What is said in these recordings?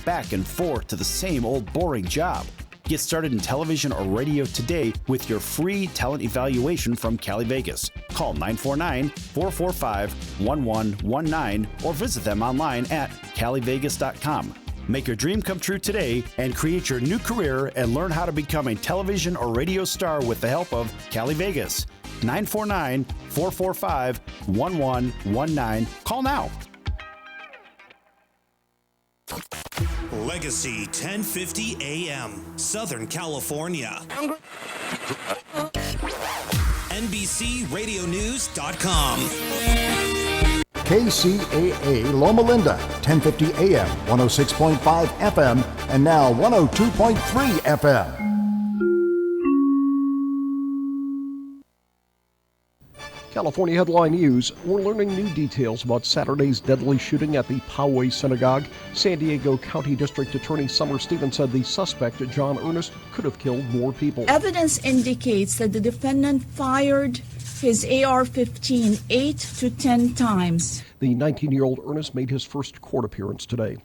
back and forth to the same old boring job. Get started in television or radio today with your free talent evaluation from Cali Vegas. Call 949-445-1119 or visit them online at calivegas.com. Make your dream come true today and create your new career and learn how to become a television or radio star with the help of Cali Vegas. 949-445-1119. Call now. Legacy 1050 AM, Southern California. NBCRadioNews.com. KCAA Loma Linda, 1050 AM, 106.5 FM, and now 102.3 FM. California Headline News. We're learning new details about Saturday's deadly shooting at the Poway Synagogue. San Diego County District Attorney Summer Stevens said the suspect, John Ernest, could have killed more people. Evidence indicates that the defendant fired his AR-15 8 to 10 times. The 19-year-old Ernest made his first court appearance today.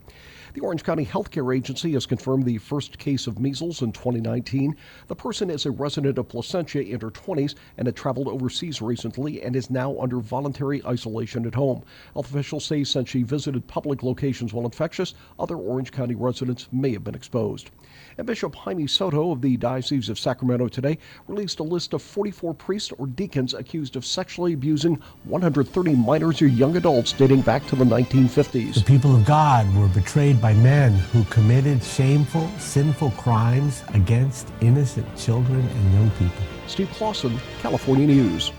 The Orange County Healthcare Agency has confirmed the first case of measles in 2019. The person is a resident of Placentia in her 20s and had traveled overseas recently and is now under voluntary isolation at home. Health officials say since she visited public locations while infectious, other Orange County residents may have been exposed. And Bishop Jaime Soto of the Diocese of Sacramento today released a list of 44 priests or deacons accused of sexually abusing 130 minors or young adults dating back to the 1950s. The people of God were betrayed by men who committed shameful, sinful crimes against innocent children and young people. Steve Clausen, California News.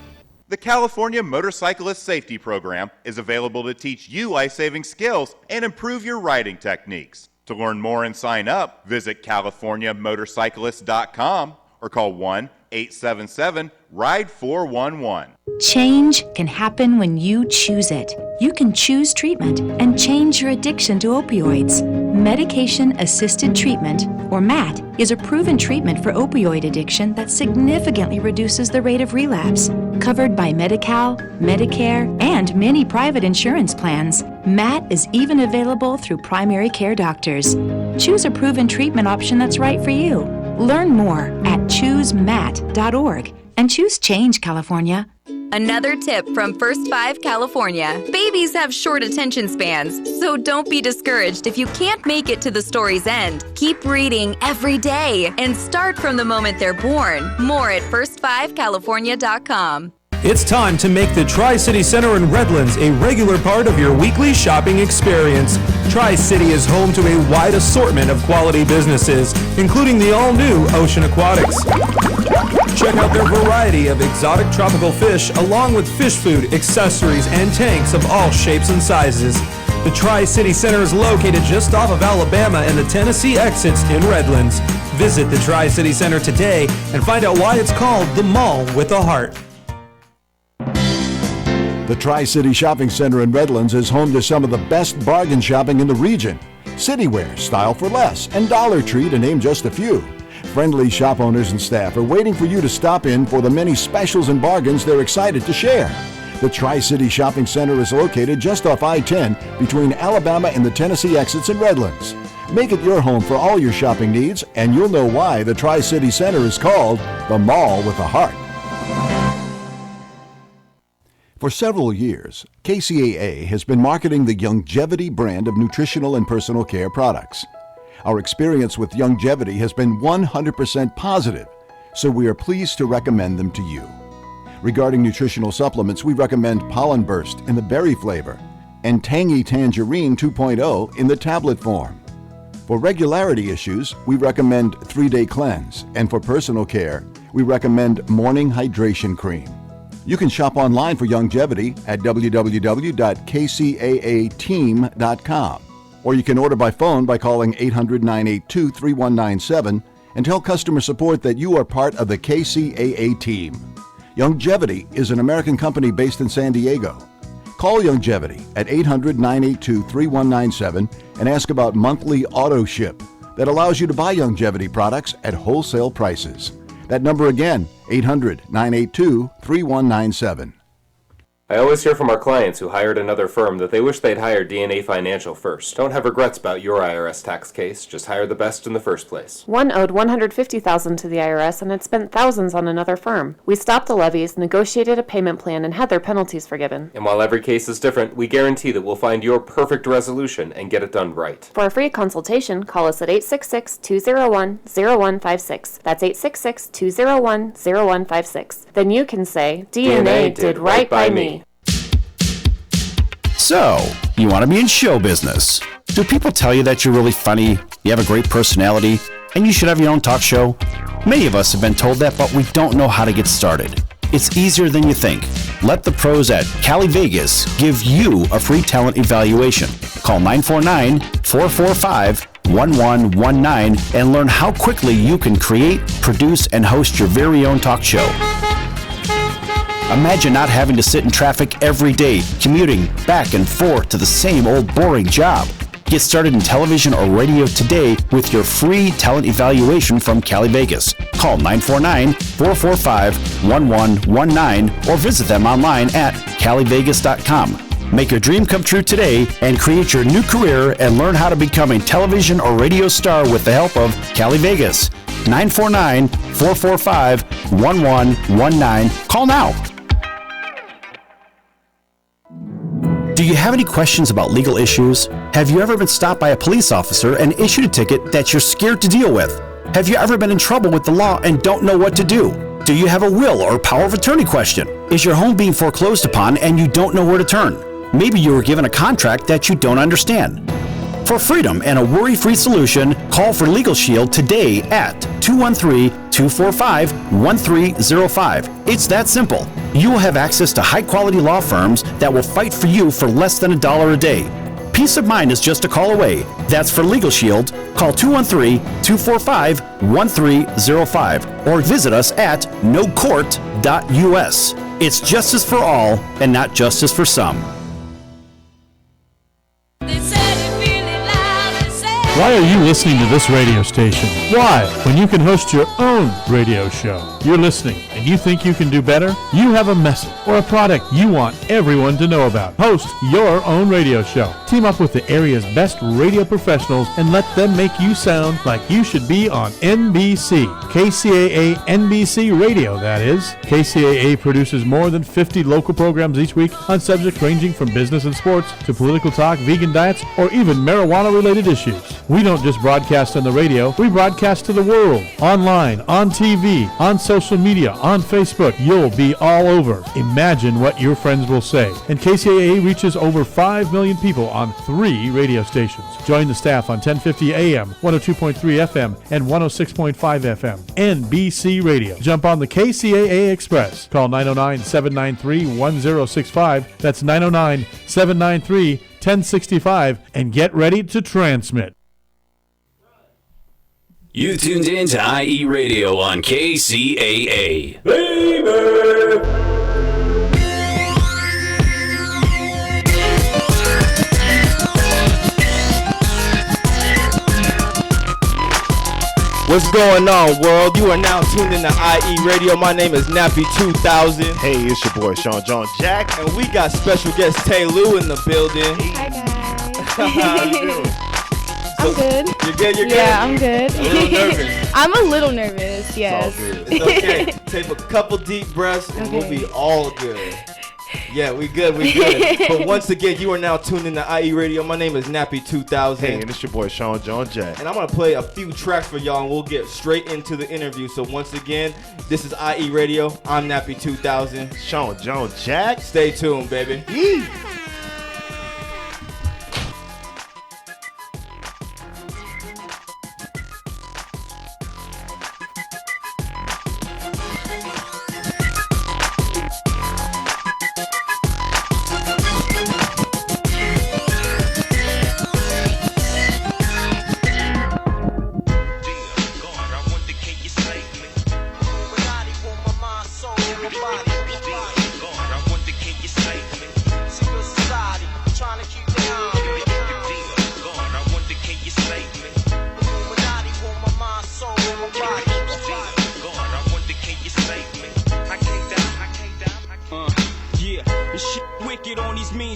The California Motorcyclist Safety Program is available to teach you life-saving skills and improve your riding techniques. To learn more and sign up, visit CaliforniaMotorcyclist.com or call 1-877-RIDE-411. Change can happen when you choose it. You can choose treatment and change your addiction to opioids. Medication-assisted treatment, or MAT, is a proven treatment for opioid addiction that significantly reduces the rate of relapse. Covered by Medi-Cal, Medicare, and many private insurance plans, MAT is even available through primary care doctors. Choose a proven treatment option that's right for you. Learn more at choosemat.org and choose Change, California. Another tip from First 5 California. Babies have short attention spans, so don't be discouraged if you can't make it to the story's end. Keep reading every day and start from the moment they're born. More at first5california.com. It's time to make the Tri-City Center in Redlands a regular part of your weekly shopping experience. Tri-City is home to a wide assortment of quality businesses, including the all-new Ocean Aquatics. Check out their variety of exotic tropical fish, along with fish food, accessories, and tanks of all shapes and sizes. The Tri-City Center is located just off of Alabama and the Tennessee exits in Redlands. Visit the Tri-City Center today and find out why it's called the Mall with a Heart. The Tri-City Shopping Center in Redlands is home to some of the best bargain shopping in the region. Citywear, Style for Less, and Dollar Tree, to name just a few. Friendly shop owners and staff are waiting for you to stop in for the many specials and bargains they're excited to share. The Tri-City Shopping Center is located just off I-10 between Alabama and the Tennessee exits in Redlands. Make it your home for all your shopping needs, and you'll know why the Tri-City Center is called the Mall with a Heart. For several years, KCAA has been marketing the Youngevity brand of nutritional and personal care products. Our experience with Youngevity has been 100% positive, so we are pleased to recommend them to you. Regarding nutritional supplements, we recommend Pollen Burst in the berry flavor and Tangy Tangerine 2.0 in the tablet form. For regularity issues, we recommend 3-Day Cleanse, and for personal care, we recommend Morning Hydration Cream. You can shop online for Youngevity at www.kcaateam.com, or you can order by phone by calling 800-982-3197 and tell customer support that you are part of the KCAA team. Youngevity is an American company based in San Diego. Call Youngevity at 800-982-3197 and ask about monthly auto ship that allows you to buy Youngevity products at wholesale prices. That number again, 800-982-3197. I always hear from our clients who hired another firm that they wish they'd hired DNA Financial first. Don't have regrets about your IRS tax case. Just hire the best in the first place. One owed $150,000 to the IRS and had spent thousands on another firm. We stopped the levies, negotiated a payment plan, and had their penalties forgiven. And while every case is different, we guarantee that we'll find your perfect resolution and get it done right. For a free consultation, call us at 866-201-0156. That's 866-201-0156. Then you can say, DNA did right by me. So, you want to be in show business. Do people tell you that you're really funny, you have a great personality, and you should have your own talk show? Many of us have been told that, but we don't know how to get started. It's easier than you think. Let the pros at Cali Vegas give you a free talent evaluation. Call 949-445-1119 and learn how quickly you can create, produce, and host your very own talk show. Imagine not having to sit in traffic every day, commuting back and forth to the same old boring job. Get started in television or radio today with your free talent evaluation from Cali Vegas. Call 949-445-1119 or visit them online at calivegas.com. Make your dream come true today and create your new career and learn how to become a television or radio star with the help of Cali Vegas. 949-445-1119. Call now. Do you have any questions about legal issues? Have you ever been stopped by a police officer and issued a ticket that you're scared to deal with? Have you ever been in trouble with the law and don't know what to do? Do you have a will or power of attorney question? Is your home being foreclosed upon and you don't know where to turn? Maybe you were given a contract that you don't understand. For freedom and a worry-free solution, call for Legal Shield today at 213-245-1305. It's that simple. You will have access to high-quality law firms that will fight for you for less than $1 a day. Peace of mind is just a call away. That's for Legal Shield. Call 213-245-1305 or visit us at nocourt.us. It's justice for all and not justice for some. Why are you listening to this radio station? Why? When you can host your own radio show. You're listening and you think you can do better? You have a message or a product you want everyone to know about. Host your own radio show. Team up with the area's best radio professionals and let them make you sound like you should be on NBC. KCAA NBC Radio, that is. KCAA produces more than 50 local programs each week on subjects ranging from business and sports to political talk, vegan diets, or even marijuana-related issues. We don't just broadcast on the radio, we broadcast to the world. Online, on TV, on social media, on Facebook. You'll be all over. Imagine what your friends will say. And KCAA reaches over 5 million people on 3 radio stations. Join the staff on 1050 AM, 102.3 FM, and 106.5 FM. NBC Radio. Jump on the KCAA Express. Call 909-793-1065. That's 909-793-1065 and get ready to transmit. You tuned in to IE Radio on KCAA. Baby! What's going on, world? You are now tuned in to IE Radio. My name is Nappy2000. Hey, it's your boy Sean John Jack. And we got special guest Tay Lou in the building. Hi, guys. How you doing? I'm good. You're good? You're good? Yeah, I'm good. A little nervous. I'm a little nervous, yes. It's all good. It's okay. Take a couple deep breaths and we'll be all good. Yeah, we good. But once again, you are now tuned in to IE Radio. My name is Nappy2000. Hey, and it's your boy Sean John Jack. And I'm going to play a few tracks for y'all and we'll get straight into the interview. So once again, this is IE Radio. I'm Nappy2000. Sean John Jack. Stay tuned, baby. Yee. God, I wonder, can you save me?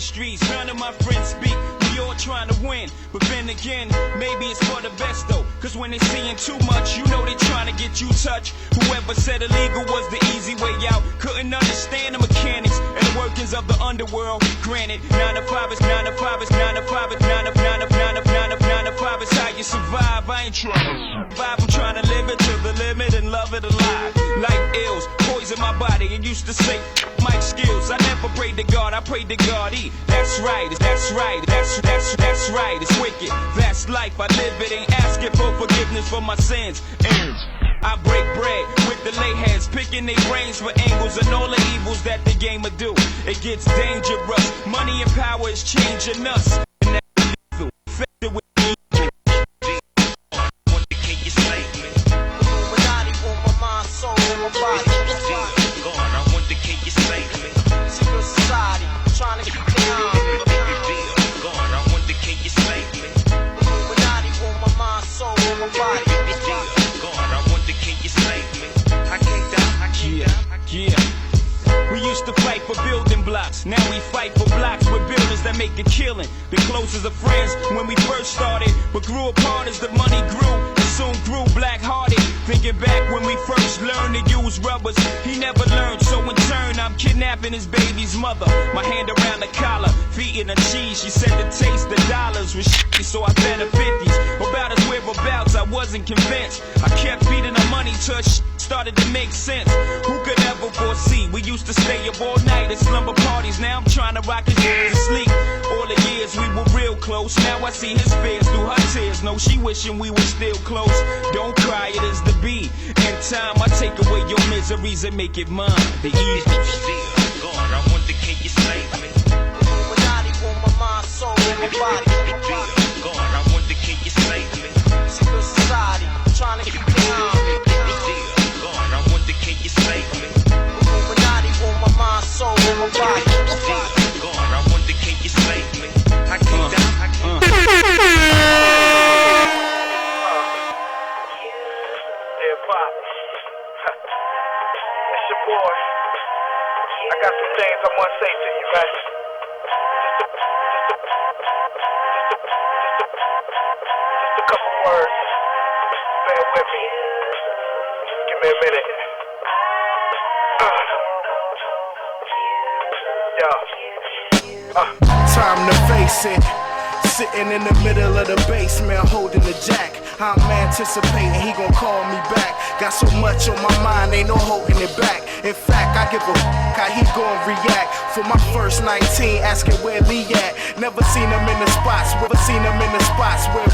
these streets. None of my friends speak. We all trying to win. But then again, maybe it's for the best though. Cause when they seeing too much, you know they trying to get you touched. Whoever said illegal was the easy way out couldn't understand the mechanics and the workings of the underworld. Granted, 9 to 5 is 9 to 5 is 9 to 5 is 9 to 9 to 9 to 9 to 9 to 5 is how you survive. I ain't trying to survive. I'm trying to live it to the limit and love it alive. Like ills, poison my body. It used to say my skills. I never prayed to God, I prayed to God. That's right, that's right, that's right. It's wicked, that's life. I live it, ain't asking for forgiveness for my sins. And I break bread with the lay heads, picking their brains for angles and all the evils that the game will do. It gets dangerous. Money and power is changing us. And that's lethal. Affected with trying to keep it on. I wonder, can you save me? Illuminati on my mind, soul, on my body. I wonder, can you save me? I can't die. Yeah. We used to fight for building blocks. Now we fight for blocks with buildings that make a killing. The closest of friends when we first started, but grew apart as the money grew. And soon grew black-hearted. Thinking back when we first learned to use rubbers, he never learned, so in turn I'm kidnapping his baby's mother. My hand around the collar, feet in the cheese. She said the taste of dollars was shitty, so I fed her 50s. About his whereabouts, I wasn't convinced. I kept feeding her money till shit started to make sense. Who could ever foresee? We used to stay up all night at slumber parties. Now I'm trying to rock his to sleep. All the years we were real close. Now I see his fears through her tears. No, she wishing we were still close. Don't cry, it is the be. In time, I take away your miseries and make it mine. The evil still gone. I wonder, can you save me? Illuminati on my mind, soul, and my body. Gone. I wonder, can you save me? Secret society, trying to keep it on. Gone. I wonder, can you save me? Illuminati on my mind, soul, and my body. Gone. I wonder, can you save me? I can't die. I got some things I want to say to you, man. Just a couple words. Bear with me. Give me a minute. Time to face it. Sitting in the middle of the basement, holding the jack. I'm anticipating he gon' call me back. Got so much on my mind, ain't no holding it back. In fact, I give a how he gon' react. For my first 19, asking where Lee at. Never seen him in the spots, where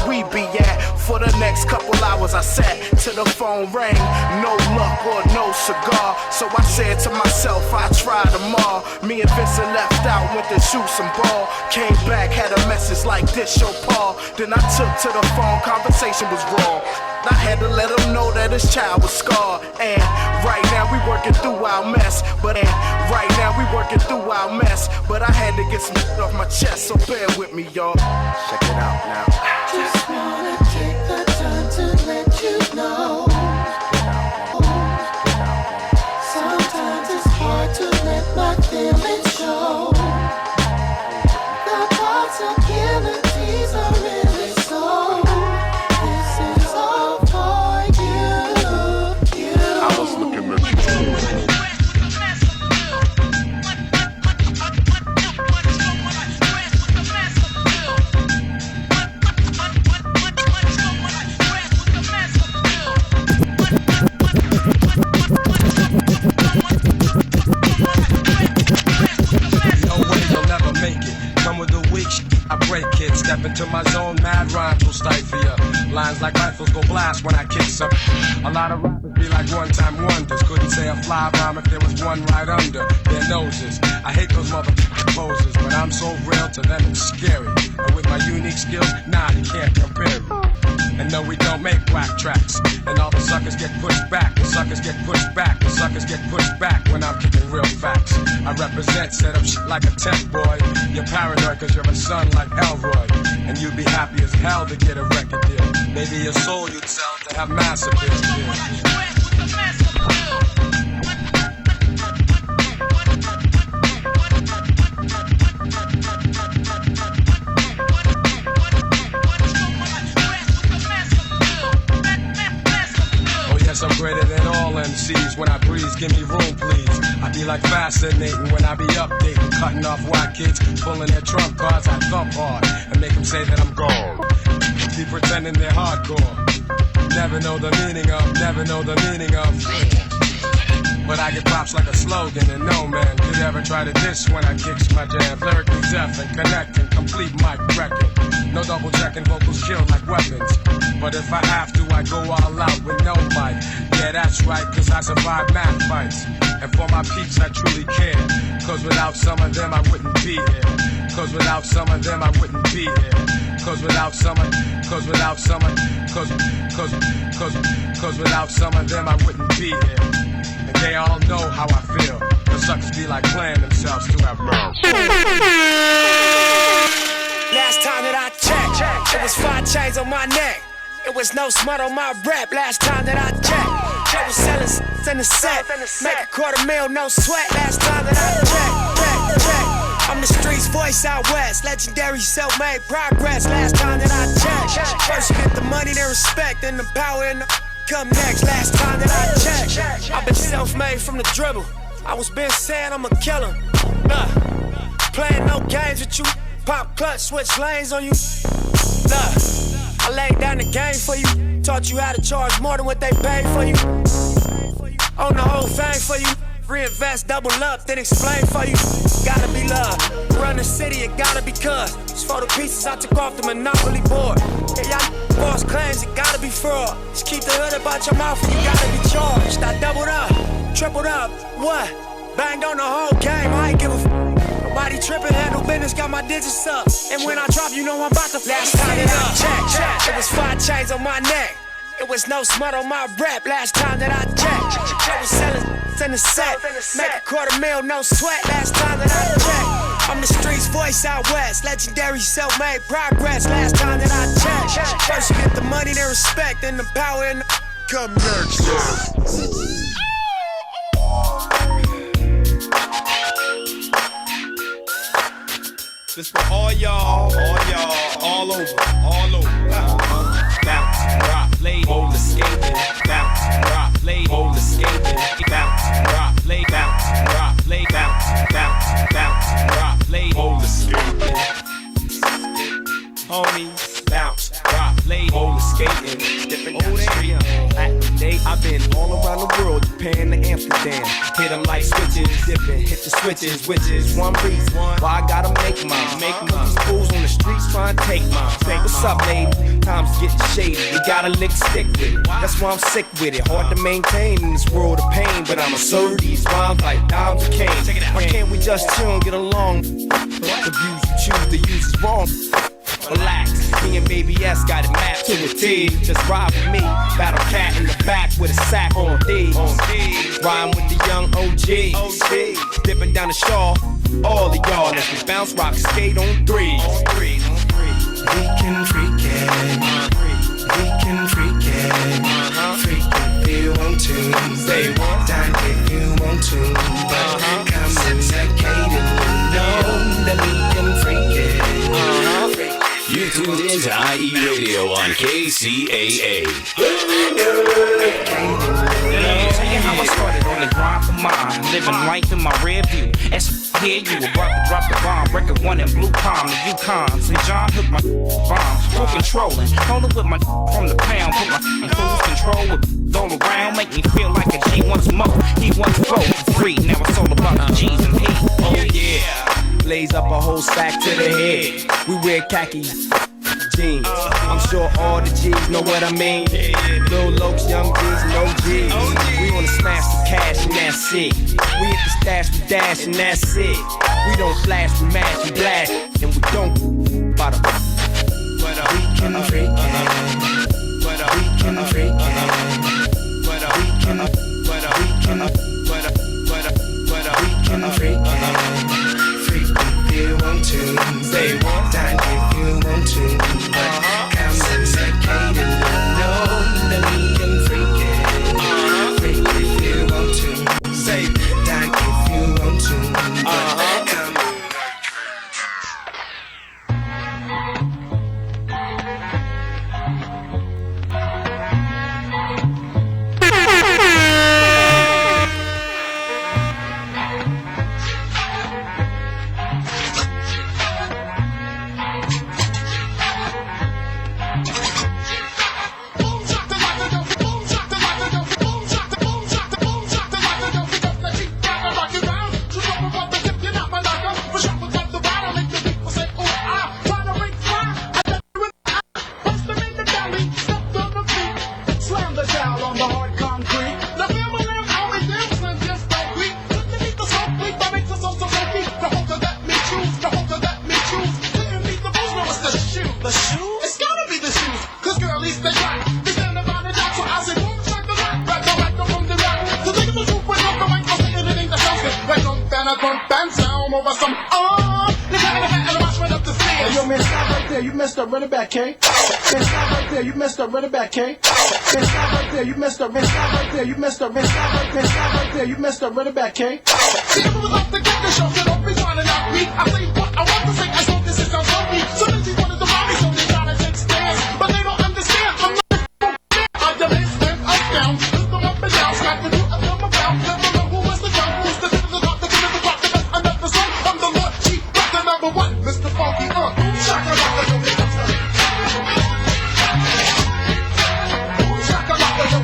we be at. For the next couple hours I sat till the phone rang. No luck or no cigar. So I said to myself, I try them all. Me and Vincent left out, went to shoot some ball. Came back, had a message like this, show Paul. Then I took to the phone, conversation was raw. I had to let him know that his child was scarred. And right now we working through our mess. But I had to get some shit off my chest. So bear with me, y'all. Check it out now. Just wanna take the time to let you know. Sometimes it's hard to let my feelings show. The possibilities are really so. This is all for you. I was looking at you. Step into my zone, mad rhymes will stifle ya. Lines like rifles go blast when I kick some. A lot of rappers be like one-time wonders. Couldn't say a fly rhyme if there was one right under their noses. I hate those motherfucking posers, but I'm so real to them it's scary. And with my unique skills, nah, you can't compare me. And no, we don't make whack tracks. And all the suckers get pushed back. The suckers get pushed back. The suckers get pushed back when I'm kicking real facts. I represent, set up shit like a tech boy. You're paranoid cause you're a son like Elroy. And you'd be happy as hell to get a record deal. Maybe your soul you'd sell to have massive appeal. greater than all MCs. When I breeze, give me room, please. I be like fascinating when I be updating, cutting off white kids, pulling their trump cards. I thump hard and make them say that I'm gone. Be pretending they're hardcore. Never know the meaning of, never know the meaning of. But I get props like a slogan, and no man could ever try to diss when I kicks my jam. Lyrically deaf and connecting, complete mic wrecking. No double checking, vocals killed like weapons. But if I have to, I go all out with no mic. Yeah, that's right, cause I survive math fights. And for my peeps, I truly care. Cause without some of them, I wouldn't be here. Cause without some of them, I wouldn't be here. Cause without some of, cause without some of, cause without some of them, I wouldn't be here. And they all know how I feel. The suckers be like playing themselves to have mouths. Last time that I checked, it was 5 chains on my neck. It was no smut on my rap. Last time that I checked, I was selling in the set. Make $250,000, no sweat. Last time that I checked, I'm the streets voice out west. Legendary self-made progress. Last time that I checked, first you get the money, then respect, then the power and the come next. Last time that I checked, I've been self-made from the dribble. I was been saying I'm a killer. Playing no games with you. Pop clutch, switch lanes on you. I laid down the game for you. Taught you how to charge more than what they paid for you. Own the whole thing for you. Reinvest, double up, then explain for you. Gotta be love. Run the city, it gotta be cuz. It's for the pieces I took off the Monopoly board. Yeah, y'all false claims, it gotta be fraud. Just keep the hood about your mouth and you gotta be charged. I doubled up, tripled up, what? Banged on the whole game, I ain't give a Nobody trippin', handle business, got my digits up. And when I drop, you know I'm about to last time that I checked, it was 5 chains on my neck. It was no smut on my rap. Last time that I checked, I was selling in the set. Make $250,000, no sweat. Last time that I checked, I'm the streets voice out west. Legendary self-made progress. Last time that I checked, first you get the money, then respect, then the power and the come next. This for all y'all, all over. Bounce, rock, lay, roller skating. Bounce, rock, lay, roller skating. Bounce, rock, lay, bounce, rock, lay, bounce, rock, lay, roller skating. Homies, bounce, rock, lay, roller skating. Dipping down the street. I've been all around the world, Japan to Amsterdam. Hit them like switches, dipping, hit the switches, which is one reason why I gotta make mine. These fools on the streets trying to take mine. What's up, lady? Time's getting shady. You gotta lick stick with it. That's why I'm sick with it. Hard to maintain in this world of pain, but I'ma serve these rhymes like dimes and canes. Why can't we just chill and get along? The views you choose to use is wrong. Relax, me and Baby S got it mapped to a T. Just ride with me, battle cat in the back with a sack on D. Rhyme with the young OG. Dipping down the shore, all of y'all. Let's just bounce, rock, skate on 3. We can freak it. We can freak it. Freak if you want to. Say what? Dine if you want to. But come and secate it. Know that we can freak it. You tuned in to IE Radio on KCAA. Tell you how I started on the grind for mine. Living life in my rear view. As here you about to drop the bomb. Record 1 in Blue Palm, the Yukon. St. John hooked my bomb. Full controlling. Holding with my from the pound. Put my in cruise control with all around. Make me feel like a G once more. He once flow for free. Now it's all about the G's and P. Oh yeah. Blaze up a whole stack to the head. We wear khaki jeans. I'm sure all the G's know what I mean. Lil Lokes, young G's, and OGs. We wanna smash the cash and that's it. We hit the stash, we dash and that's it. We don't flash, we mash, we blast, and we don't bother. We can freak it. We can freak it. We can freak it. If you want to, say what? Dine if you want to, but come and secate it. Know that we can freak it. Freak if you want to, say dine if you want to, but come. on the hard concrete. The family live always lives and just don't weep. Just to meet the smoke, please, that makes us so funky. The holder that me choose, the holder that me choose. Didn't meet the booze, no, it's the shoe. The shoe? It's gotta be the shoes, cause girlies, they right. They stand about it out, so I say, boom, strike the rock. Grab the microphone, the rock. So take the truth, bring up the mic, I'll say anything that sounds good. Like bump and sound over some, the kind of and watch right up the stairs. Hey, yo, man, stop right there, you messed up, run it back, K. Man, stop right there, you messed up, run it back, K. Man, stop right there, you messed up, man, stop right there, you messed up, man, stop right there, stop right there, you messed up, run it back, K. See, if it was up to get the show, so don't be trying to knock me. I say what I want to say, I know this is sounds funky. So then she wanted to rob me, so they try to take stairs. But they don't understand, I'm not I demand, stand up, down, lift them up and down, slap the dude, I come about, never know who was the drunk, who's the tip of the top, the tip of the top, the best another song. I'm the Lord Chief, the number one, Mr. Funky, shaka laka, yo, shaka laka, yo,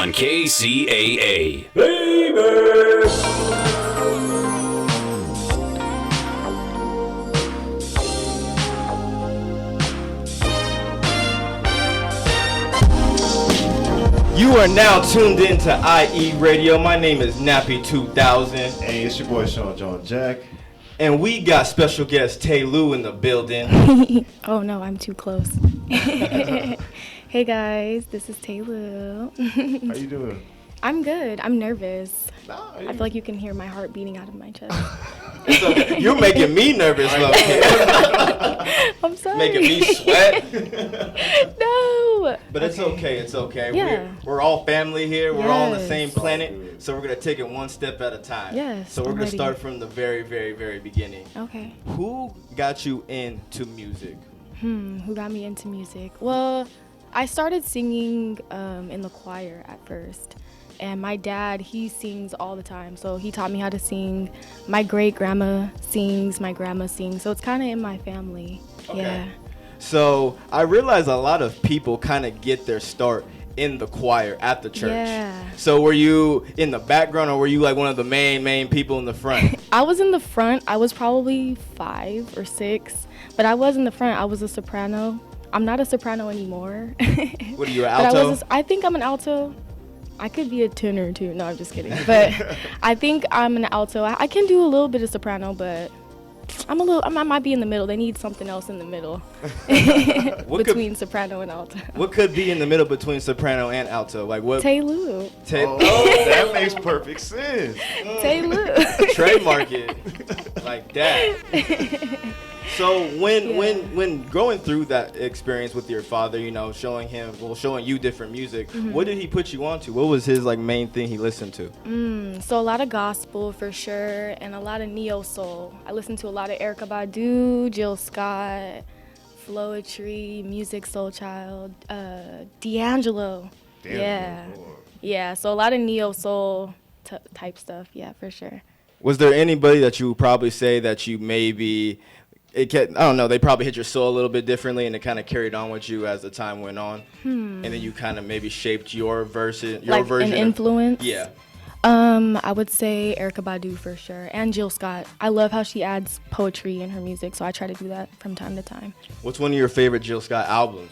KCAA. You are now tuned in to IE Radio. My name is Nappy2000. Hey, it's your boy Sean John Jack. And we got special guest Tay Lou in the building. Oh no, I'm too close. Hey guys, this is Tay Lou. How you doing? I'm good. I'm nervous. I feel like you can hear my heart beating out of my chest. Okay. You're making me nervous, love. I'm sorry. Making me sweat. No. But it's okay. It's okay. Yeah. We're all family here. We're all on the same planet. So we're going to take it one step at a time. Yes. So we're going to start from the very, very, very beginning. Okay. Who got you into music? Who got me into music? Well, I started singing in the choir at first. And my dad, he sings all the time. So he taught me how to sing. My great-grandma sings, my grandma sings. So it's kind of in my family. Okay. Yeah. So I realize a lot of people kind of get their start in the choir at the church. Yeah. So were you in the background or were you like one of the main people in the front? I was in the front. I was probably 5 or 6. But I was in the front. I was a soprano. I'm not a soprano anymore. What are you, an alto? I think I'm an alto. I could be a tenor too. No, I'm just kidding. But I think I'm an alto. I can do a little bit of soprano, but I might be in the middle. They need something else in the middle between soprano and alto. What could be in the middle between soprano and alto? Like what? Taylor. That makes perfect sense. Taylor. Trademark it like that. So when going through that experience with your father, you know, showing you different music, what did he put you onto? What was his like main thing he listened to? So a lot of gospel for sure, and a lot of neo soul. I listened to a lot of Erykah Badu, Jill Scott, Floetry, Music Soul Child, D'Angelo. Yeah. So a lot of neo soul type stuff. Yeah, for sure. Was there anybody that you would probably say that you maybe I don't know, they probably hit your soul a little bit differently and it kind of carried on with you as the time went on? And then you kind of maybe shaped your version. An influence? Yeah. I would say Erykah Badu for sure, and Jill Scott. I love how she adds poetry in her music, so I try to do that from time to time. What's one of your favorite Jill Scott albums?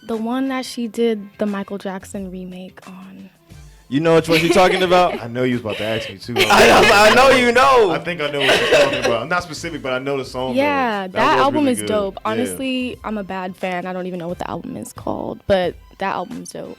The one that she did the Michael Jackson remake on. You know which one she's talking about? I know you was about to ask me too. I know you know. I think I know what you're talking about. I'm not specific, but I know the song. Yeah, that album really is good. dope. Honestly, I'm a bad fan. I don't even know what the album is called, but that album's dope.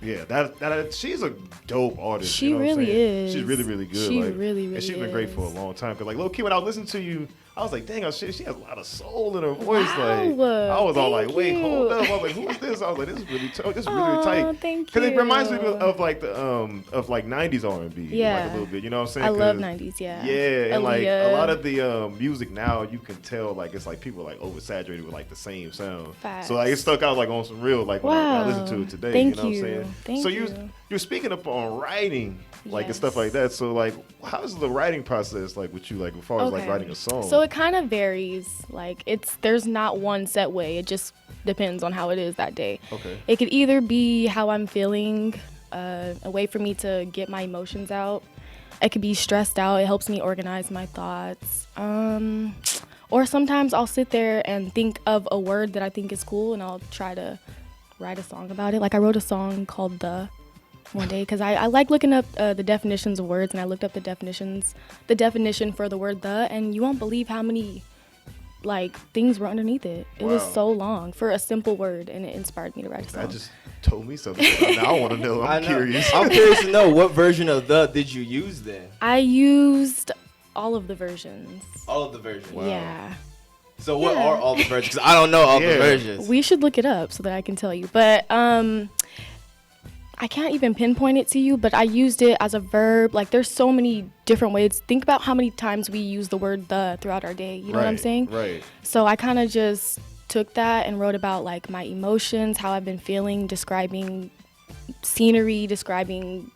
Yeah, that she's a dope artist. She you know really is. She's really, really good. She like, really and she's been is. great for a long time. Cause like low key, when I was listening to you, I was like, dang, she has a lot of soul in her voice. Wow, like I was all like, thank wait, you. hold up. I was like, who is this? I was like, this is really this is really tight. Thank Because it you. reminds me of like the of like 90s R&B. Yeah. Like a little bit. You know what I'm saying? I love 90s, yeah. Yeah, and like a Aaliyah. lot of the music now, you can tell like it's like people like oversaturated with like the same sound. Facts. So like it stuck out like on some real like when I listened to it today. Thank you know you. what I'm saying? Thank so you. you're speaking up on writing like and stuff like that. So like how's the writing process like with you like as far as like writing a song? So it kind of varies. Like there's not one set way. It just depends on how it is that day. Okay. It could either be how I'm feeling, a way for me to get my emotions out. I could be stressed out. It helps me organize my thoughts. Or sometimes I'll sit there and think of a word that I think is cool, and I'll try to write a song about it. Like I wrote a song called "The" one day because I like looking up the definitions of words, and I looked up the definition for the word "the," and you won't believe how many like things were underneath it. It was so long for a simple word, and it inspired me to write a song. That just told me something. Now I want to know. I'm curious. I'm curious to know what version of "the" did you use then? I used all of the versions. All of the versions. Wow. Yeah. So what are all the versions? Because I don't know all the versions. We should look it up so that I can tell you. But I can't even pinpoint it to you, but I used it as a verb. Like there's so many different ways. Think about how many times we use the word "the" throughout our day. You know what I'm saying? Right. So I kind of just took that and wrote about like my emotions, how I've been feeling, describing scenery, describing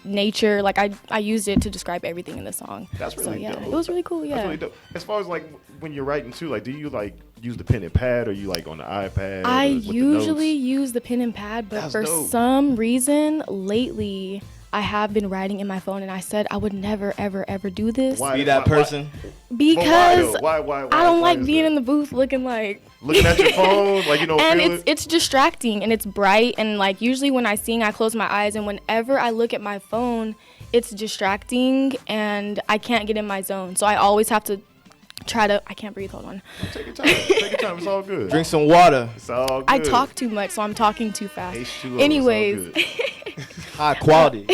nature. Like I used it to describe everything in the song. That's really dope. It was really cool. Yeah. That's really dope. As far as like when you're writing too, like do you like use the pen and pad or you like on the iPad? I with the usually notes? use the pen and pad, but That's for dope. some reason lately I have been writing in my phone, and I said I would never ever do this. Be that person. Because Why I don't like being in the booth looking like looking at your phone like you don't and feel it. it's distracting and it's bright, and like usually when I sing I close my eyes, and whenever I look at my phone it's distracting and I can't get in my zone, so I always have to I can't breathe, hold on. Take your time. Take your time. It's all good. Drink some water. It's all good. I talk too much, so I'm talking too fast. H2O, Anyways. High quality.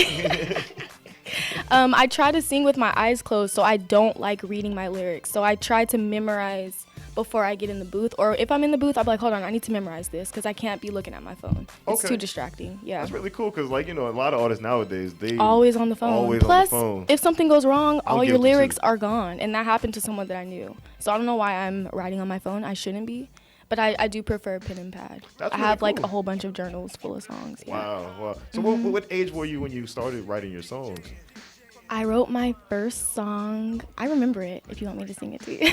I try to sing with my eyes closed, so I don't like reading my lyrics. So I try to memorize before I get in the booth. Or if I'm in the booth, I'll be like, hold on, I need to memorize this because I can't be looking at my phone. It's too distracting. Yeah. That's really cool because, like, you know, a lot of artists nowadays, they always on the phone. Always Plus, on the phone. if something goes wrong, I'm all your guilty, lyrics too. are gone. And that happened to someone that I knew. So I don't know why I'm writing on my phone. I shouldn't be. But I do prefer pen and pad. That's I really have like cool. a whole bunch of journals full of songs. Yeah. Wow. So what age were you when you started writing your songs? I wrote my first song. I remember it if you want me to sing it to you.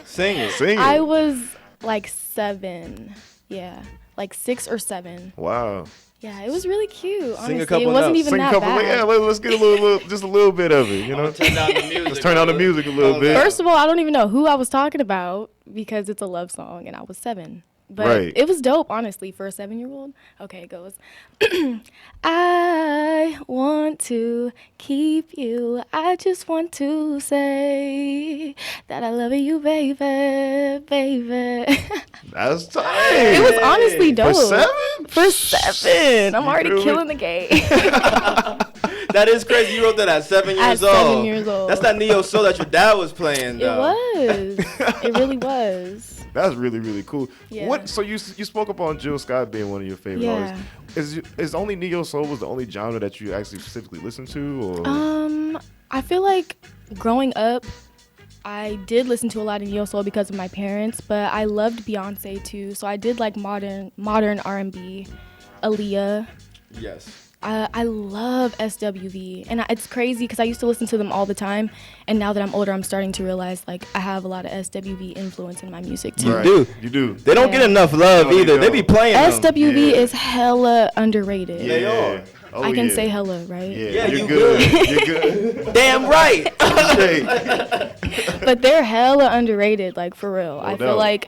Sing it. I was like 7. Yeah. Like 6 or 7. Wow. Yeah, it was really cute. Honestly, Sing a couple it wasn't notes. even Sing that a couple. bad. Yeah, let's get a little, just a little bit of it. You know. Turn down the music. Let's turn down the music a little bit. First of all, I don't even know who I was talking about because it's a love song and I was 7. But it was dope, honestly, for a 7-year-old. Okay, it goes. I want to keep you. I just want to say that I love you, baby, baby. That's tight. It was honestly dope. For 7? For 7. I'm already killing the game. That is crazy. You wrote that at 7 years old. At 7 years old. That's that neo soul that your dad was playing, though. It was. It really was. That's really, really cool. Yeah. So you spoke up on Jill Scott being one of your favorite artists. Is only neo soul was the only genre that you actually specifically listen to, or? I feel like growing up, I did listen to a lot of neo soul because of my parents, but I loved Beyonce too. So I did like modern R&B, Aaliyah. Yes. I love SWV, and it's crazy because I used to listen to them all the time, and now that I'm older, I'm starting to realize like I have a lot of SWV influence in my music too. You do. They don't get enough love either. They be playing SWV is hella underrated. Yeah. They are. I can say hella, right? Yeah, you're good. You're good. Damn right. But they're hella underrated, like for real. I feel doubt. like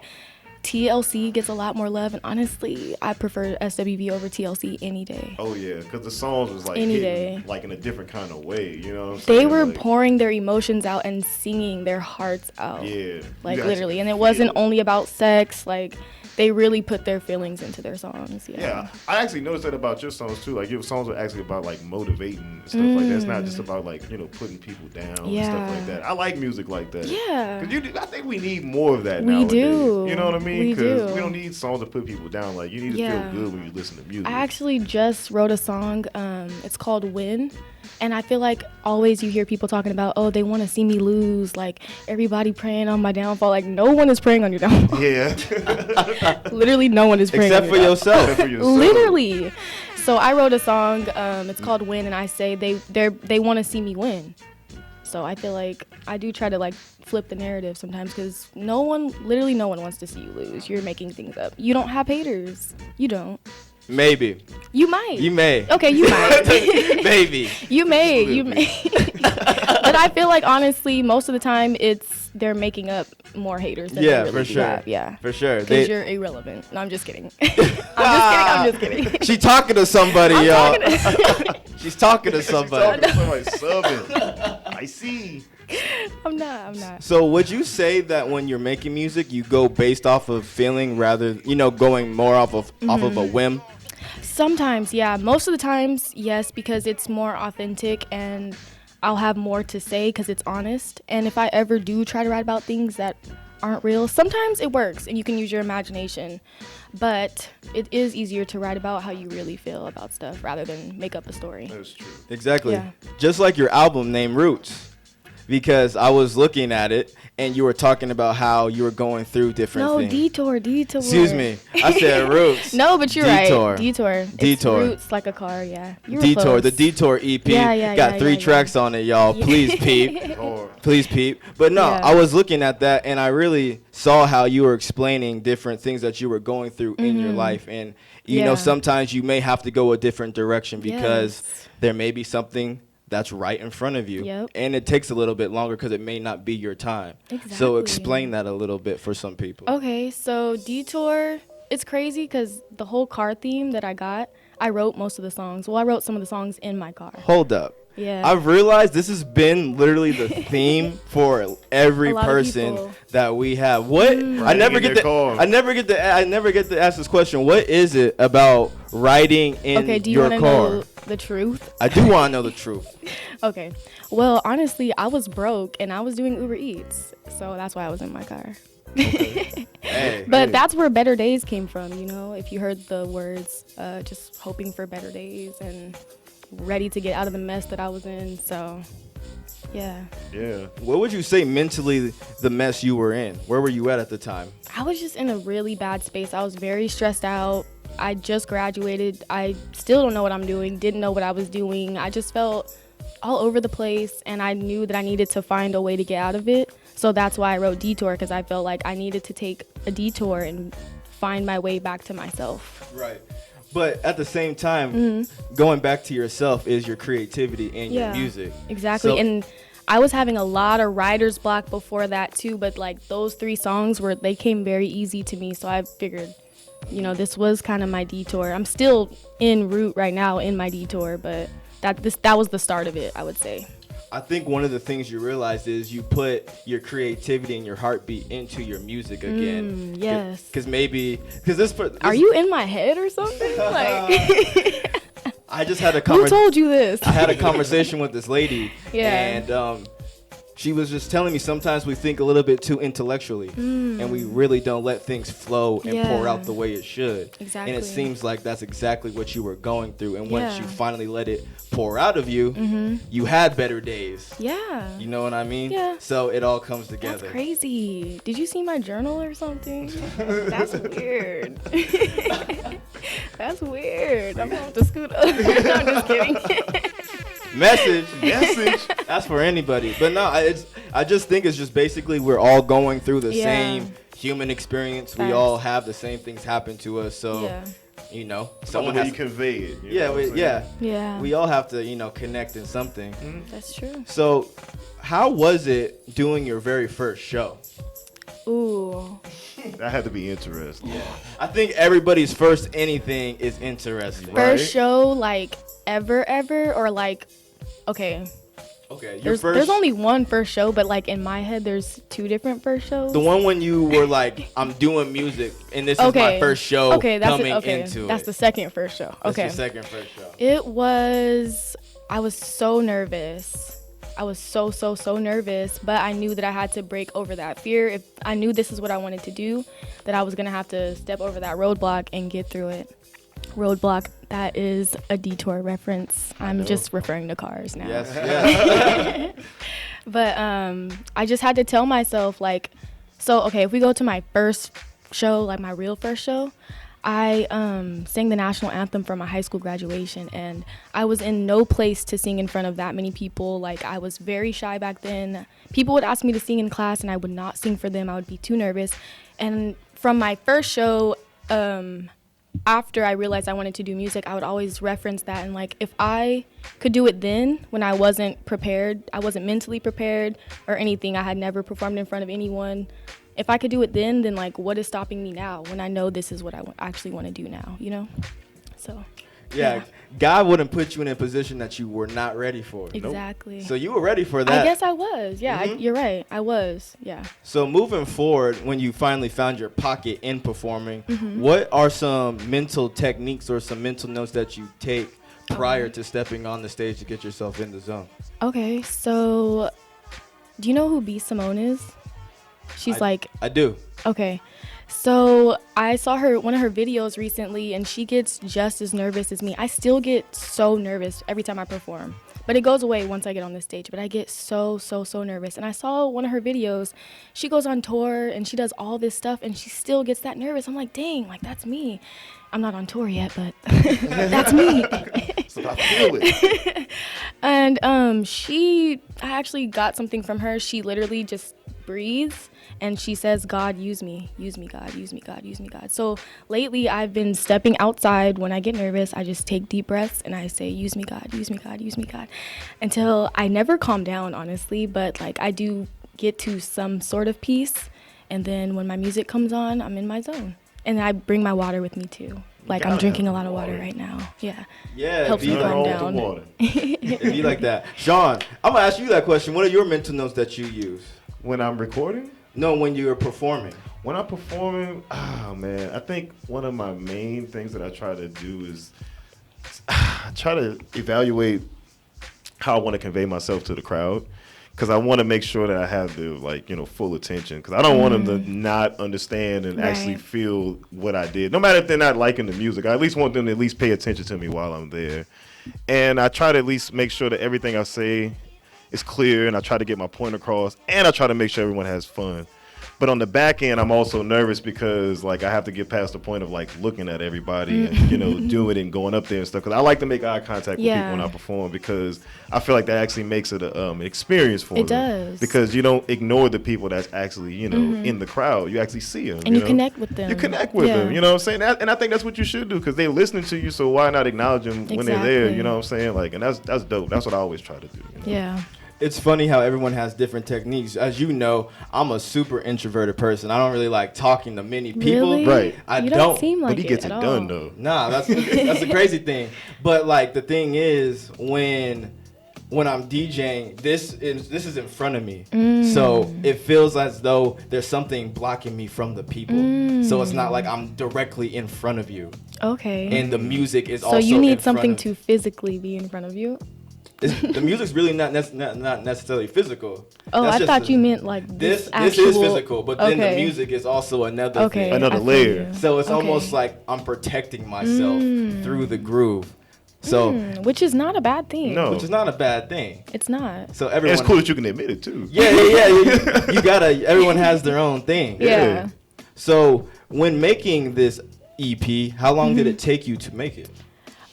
TLC gets a lot more love, and honestly, I prefer SWV over TLC any day. Oh yeah, because the songs was like Any hitting, day. like in a different kind of way. You know what I'm saying? They were like, pouring their emotions out and singing their hearts out. Yeah. Like You guys literally, and it feel wasn't only about sex. Like they really put their feelings into their songs. Yeah, I actually noticed that about your songs too. Like your songs are actually about like motivating and stuff like that. It's not just about like putting people down and stuff like that. I like music like that. Yeah. Because I think we need more of that We nowadays. do. You know what I mean? We Because do. we don't need songs to put people down. Like you need to feel good when you listen to music. I actually just wrote a song. It's called "Win," and I feel like always you hear people talking about, oh, they want to see me lose. Like everybody praying on my downfall. Like no one is praying on your downfall. Yeah. Literally, no one is praying Except on for your yourself. Except for yourself. Literally. So I wrote a song. It's called "Win," and I say they want to see me win. So I feel like I do try to like flip the narrative sometimes because literally no one wants to see you lose. You're making things up. You don't have haters. You don't. Maybe. You might. You may. Okay, you might. Maybe. You may. But I feel like honestly, most of the time they're making up more haters than they really for do sure. have. Yeah. For sure. Because you're irrelevant. No, I'm just kidding. I'm just kidding. She talking to somebody, I'm y'all. talking She's talking to somebody. Somebody subbing. I see. I'm not. So would you say that when you're making music, you go based off of feeling rather, going more off of a whim? Sometimes, yeah. Most of the times, yes, because it's more authentic and I'll have more to say because it's honest. And if I ever do try to write about things that aren't real, sometimes it works and you can use your imagination. But it is easier to write about how you really feel about stuff rather than make up a story. That's true. Exactly. Yeah. Just like your album named Roots. Because I was looking at it and you were talking about how you were going through different things. Detour. Excuse me. I said Roots. No, but you're Detour. right. Detour. Detour. It's Roots like a car, yeah. You were Detour. close. The Detour EP. Got 3 tracks on it, y'all. Please peep. Please peep. But no, Yeah. I was looking at that and I really saw how you were explaining different things that you were going through in your life. And, you know, sometimes you may have to go a different direction because there may be something that's right in front of you. Yep. And it takes a little bit longer because it may not be your time. Exactly. So explain that a little bit for some people. Okay, so Detour, it's crazy because the whole car theme that I wrote most of the songs. Well, I wrote some of the songs in my car. Hold up. Yeah. I've realized this has been literally the theme for every A lot of person people. that we have. What? I never get to ask this question. What is it about riding in Okay, do you your want to car? know the truth? I do want to know the truth. Okay. Well, honestly, I was broke and I was doing Uber Eats. So that's why I was in my car. But that's where better days came from, if you heard the words, just hoping for better days and ready to get out of the mess that I was in. So, yeah. Yeah. What would you say mentally the mess you were in? Where were you at the time? I was just in a really bad space. I was very stressed out. I just graduated. I still don't know what I'm doing, didn't know what I was doing. I just felt all over the place, and I knew that I needed to find a way to get out of it. So that's why I wrote Detour, because I felt like I needed to take a detour and find my way back to myself. Right. But at the same time, going back to yourself is your creativity and your music. Exactly. So, and I was having a lot of writer's block before that too, but like those 3 songs they came very easy to me. So I figured you know, this was kind of my detour. I'm still en route right now in my detour, but that was the start of it, I would say. I think one of the things you realize is you put your creativity and your heartbeat into your music again. Yes. Because this. Are you in my head or something? Like, I just had a who told you this? I had a conversation with this lady, Yeah. and she was just telling me sometimes we think a little bit too intellectually, and we really don't let things flow and pour out the way it should. Exactly. And it seems like that's exactly what you were going through. And once Yeah. you finally let it pour out of you, you had better days. Yeah. You know what I mean? Yeah. So it all comes together. That's crazy. Did you see my journal or something? That's weird. That's weird. I'm going to scoot up. No, I'm just kidding. Message. That's for anybody. But no, I just think it's just basically we're all going through the same human experience. Facts. We all have the same things happen to us. So, you know, someone has to convey it. Yeah. We all have to, you know, connect in something. That's true. So, how was it doing your very first show? Ooh. That had to be interesting. Yeah. I think everybody's first anything is interesting. First show, like, ever, or like, okay. Okay, There's only one first show, but like in my head, there's two different first shows. The one when you were like, I'm doing music, and this is my first show into it. That's the second first show. That's Okay. your second first show. I was so nervous. I was so nervous, but I knew that I had to break over that fear. If I knew this is what I wanted to do, that I was going to have to step over that roadblock and get through it. Roadblock, that is a detour reference. I'm just referring to cars now. Yes. But I just had to tell myself, like, so, okay, if we go to my first show, like my real first show, I sang the national anthem for my high school graduation, and I was in no place to sing in front of that many people. Like, I was very shy back then. People would ask me to sing in class, and I would not sing for them. I would be too nervous. And from my first show, after I realized I wanted to do music, I would always reference that. And, like, if I could do it then, when I wasn't prepared, I wasn't mentally prepared or anything, I had never performed in front of anyone. If I could do it then like, what is stopping me now when I know this is what I actually want to do now, you know? So, yeah. God wouldn't put you in a position that you were not ready for. Exactly. Nope. So you were ready for that. I guess I was. Yeah, you're right. I was. Yeah. So moving forward, when you finally found your pocket in performing, what are some mental techniques or some mental notes that you take prior to stepping on the stage to get yourself in the zone? Okay, so do you know who B. Simone is? She's I do. Okay. So I saw one of her videos recently, and she gets just as nervous as me. I still get so nervous every time I perform, but it goes away once I get on the stage. But I get so nervous. And I saw one of her videos. She goes on tour and she does all this stuff, and she still gets that nervous. I'm like, dang, like that's me. I'm not on tour yet, but that's me. So I feel it. And I actually got something from her. She literally just breathes and she says, God, use me, God, use me, God, use me, God. So lately I've been stepping outside when I get nervous. I just take deep breaths and I say, use me, God, use me, God, use me, God, until I never calm down, honestly, but like I do get to some sort of peace. And then when my music comes on, I'm in my zone. And I bring my water with me too. Like I'm drinking a lot of water right now. Yeah. Yeah. Helps me calm down. It'd be like that. Sean, I'm gonna ask you that question. What are your mental notes that you use? When I'm recording? No, when you're performing. When I'm performing, man, I think one of my main things that I try to do is I try to evaluate how I want to convey myself to the crowd. Because I want to make sure that I have the, full attention. Because I don't want them to not understand and actually feel what I did. No matter if they're not liking the music, I at least want them to at least pay attention to me while I'm there. And I try to at least make sure that everything I say is clear, and I try to get my point across, and I try to make sure everyone has fun. But on the back end, I'm also nervous because I have to get past the point of looking at everybody and doing it and going up there and stuff. Because I like to make eye contact with people when I perform, because I feel like that actually makes it an experience for them. It does. Because you don't ignore the people that's actually in the crowd. You actually see them. And you connect with them. You connect with them. You know what I'm saying? And I think that's what you should do, because they're listening to you. So why not acknowledge them when they're there? You know what I'm saying? And that's dope. That's what I always try to do. Yeah. it's funny how everyone has different techniques. As you know, I'm a super introverted person. I don't really like talking to many people. Really? Right. I You don't. seem like But he gets it at done all. though. Nah, that's the crazy thing. But like the thing is, when I'm DJing, this is in front of me, so it feels as though there's something blocking me from the people. So it's not like I'm directly in front of you. Okay. And the music is So also you in need front something of- to physically be in front of you? The music's really not necessarily physical. Oh, That's I just thought the- you meant like this actual... is physical, but then the Okay. music is also another Okay, thing. Another I feel layer. you. So it's Okay. almost like I'm protecting myself through the groove. So which is not a bad thing. No. which is not a bad thing. It's not. So And everyone it's cool that you can admit it too. Yeah. You gotta. Everyone has their own thing. Yeah. So when making this EP, how long did it take you to make it?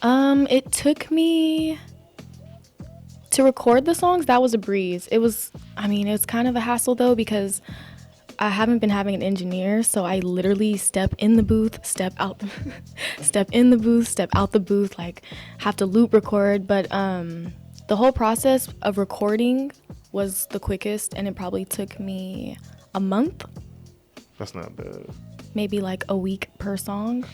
It took me to record the songs. That was a breeze. It was kind of a hassle though, because I haven't been having an engineer, so I literally step in the booth, step out, step in the booth, step out the booth, like have to loop record. But the whole process of recording was the quickest, and it probably took me a month, That's not bad. maybe like a week per song.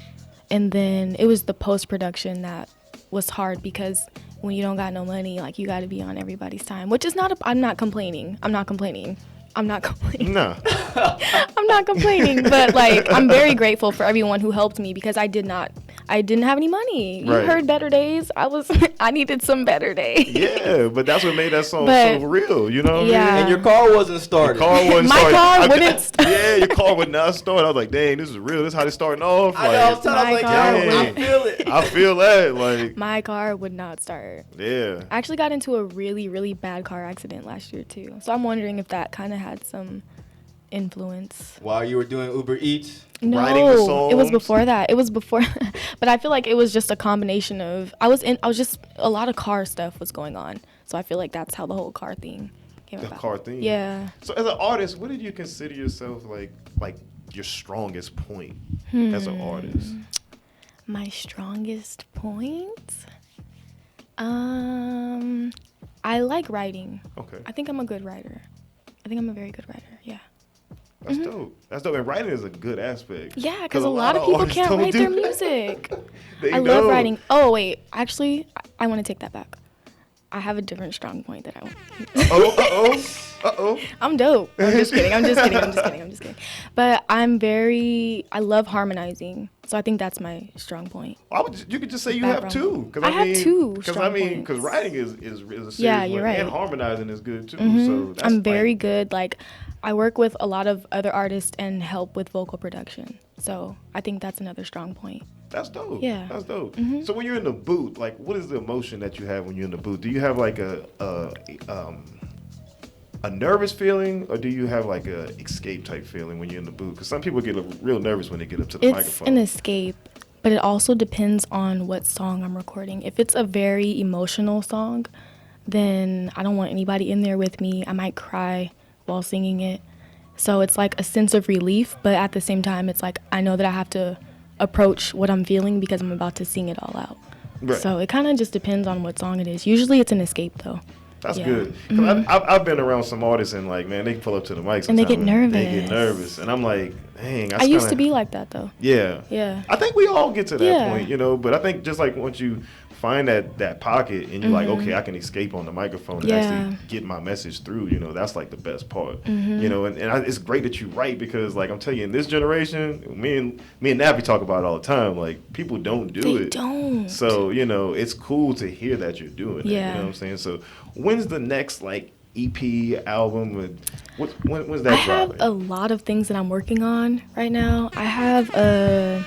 And then it was the post-production that was hard, because when you don't got no money, like you got to be on everybody's time, which is I'm not complaining. I'm not complaining. No. I'm not complaining, but like I'm very grateful for everyone who helped me, because I didn't have any money. You Right. heard Better Days. I needed some better days. Yeah, but that's what made that song But- so real. You know what I Yeah. mean? And your car wasn't started. Your car wasn't My started. car wouldn't start. Yeah, your car would not start. I was like, dang, this is real. This is how they starting off. I know. I was My like, car yo, I wouldn't- feel it. I feel that. Like, My car would not start. yeah. I actually got into a really, really bad car accident last year too. So I'm wondering if that kind of had some influence. While you were doing Uber Eats. Writing the No, it was songs? before that. It was before, but I feel like it was just a combination of I was just a lot of car stuff was going on. So I feel like that's how the whole car thing came The about. car thing. Yeah. So as an artist, what did you consider yourself like your strongest point as an artist? My strongest point? I like writing. Okay. I think I'm a good writer. I think I'm a very good writer. Yeah. That's dope. That's dope. And writing is a good aspect. Yeah, because a lot of people artists can't don't write do their that. music. They I love don't. writing. Oh, wait. Actually, I want to take that back. I have a different strong point that I want. Uh-oh. I'm dope. I'm just kidding. But I love harmonizing. So I think that's my strong point. You could just say you have two. I have two Because strong because writing is a serious Yeah, one, you're right. and harmonizing is good too. Mhm. So that's I'm very good. Like, I work with a lot of other artists and help with vocal production. So I think that's another strong point. That's dope. Yeah. That's dope. Mhm. So when you're in the booth, like, what is the emotion that you have when you're in the booth? Do you have like a nervous feeling, or do you have like a escape type feeling when you're in the booth? Because some people get real nervous when they get up to the It's microphone. an escape, but it also depends on what song I'm recording. If it's a very emotional song, then I don't want anybody in there with me. I might cry while singing it. So it's like a sense of relief, but at the same time, it's like I know that I have to approach what I'm feeling because I'm about to sing it all out. Right. So it kind of just depends on what song it is. Usually it's an escape though. That's Yeah. good. 'Cause I've been around some artists and like, man, they pull up to the mic And they get sometimes They nervous. get nervous, and I'm like, dang. I used to be like that though. Yeah. Yeah. I think we all get to that Yeah. point, you know. But I think just like once you find that pocket and you're like, Mhm. okay, I can escape on the microphone and Yeah. actually get my message through. You know, that's like the best part. Mhm. You know, and it's great that you write because, like, I'm telling you, in this generation, me and Nappy talk about it all the time. Like, people don't do They it. don't. So you know, it's cool to hear that you're doing it. You Yeah. know what I'm saying? So when's the next like EP album? When's that I have dropping? a lot of things that I'm working on right now. I have a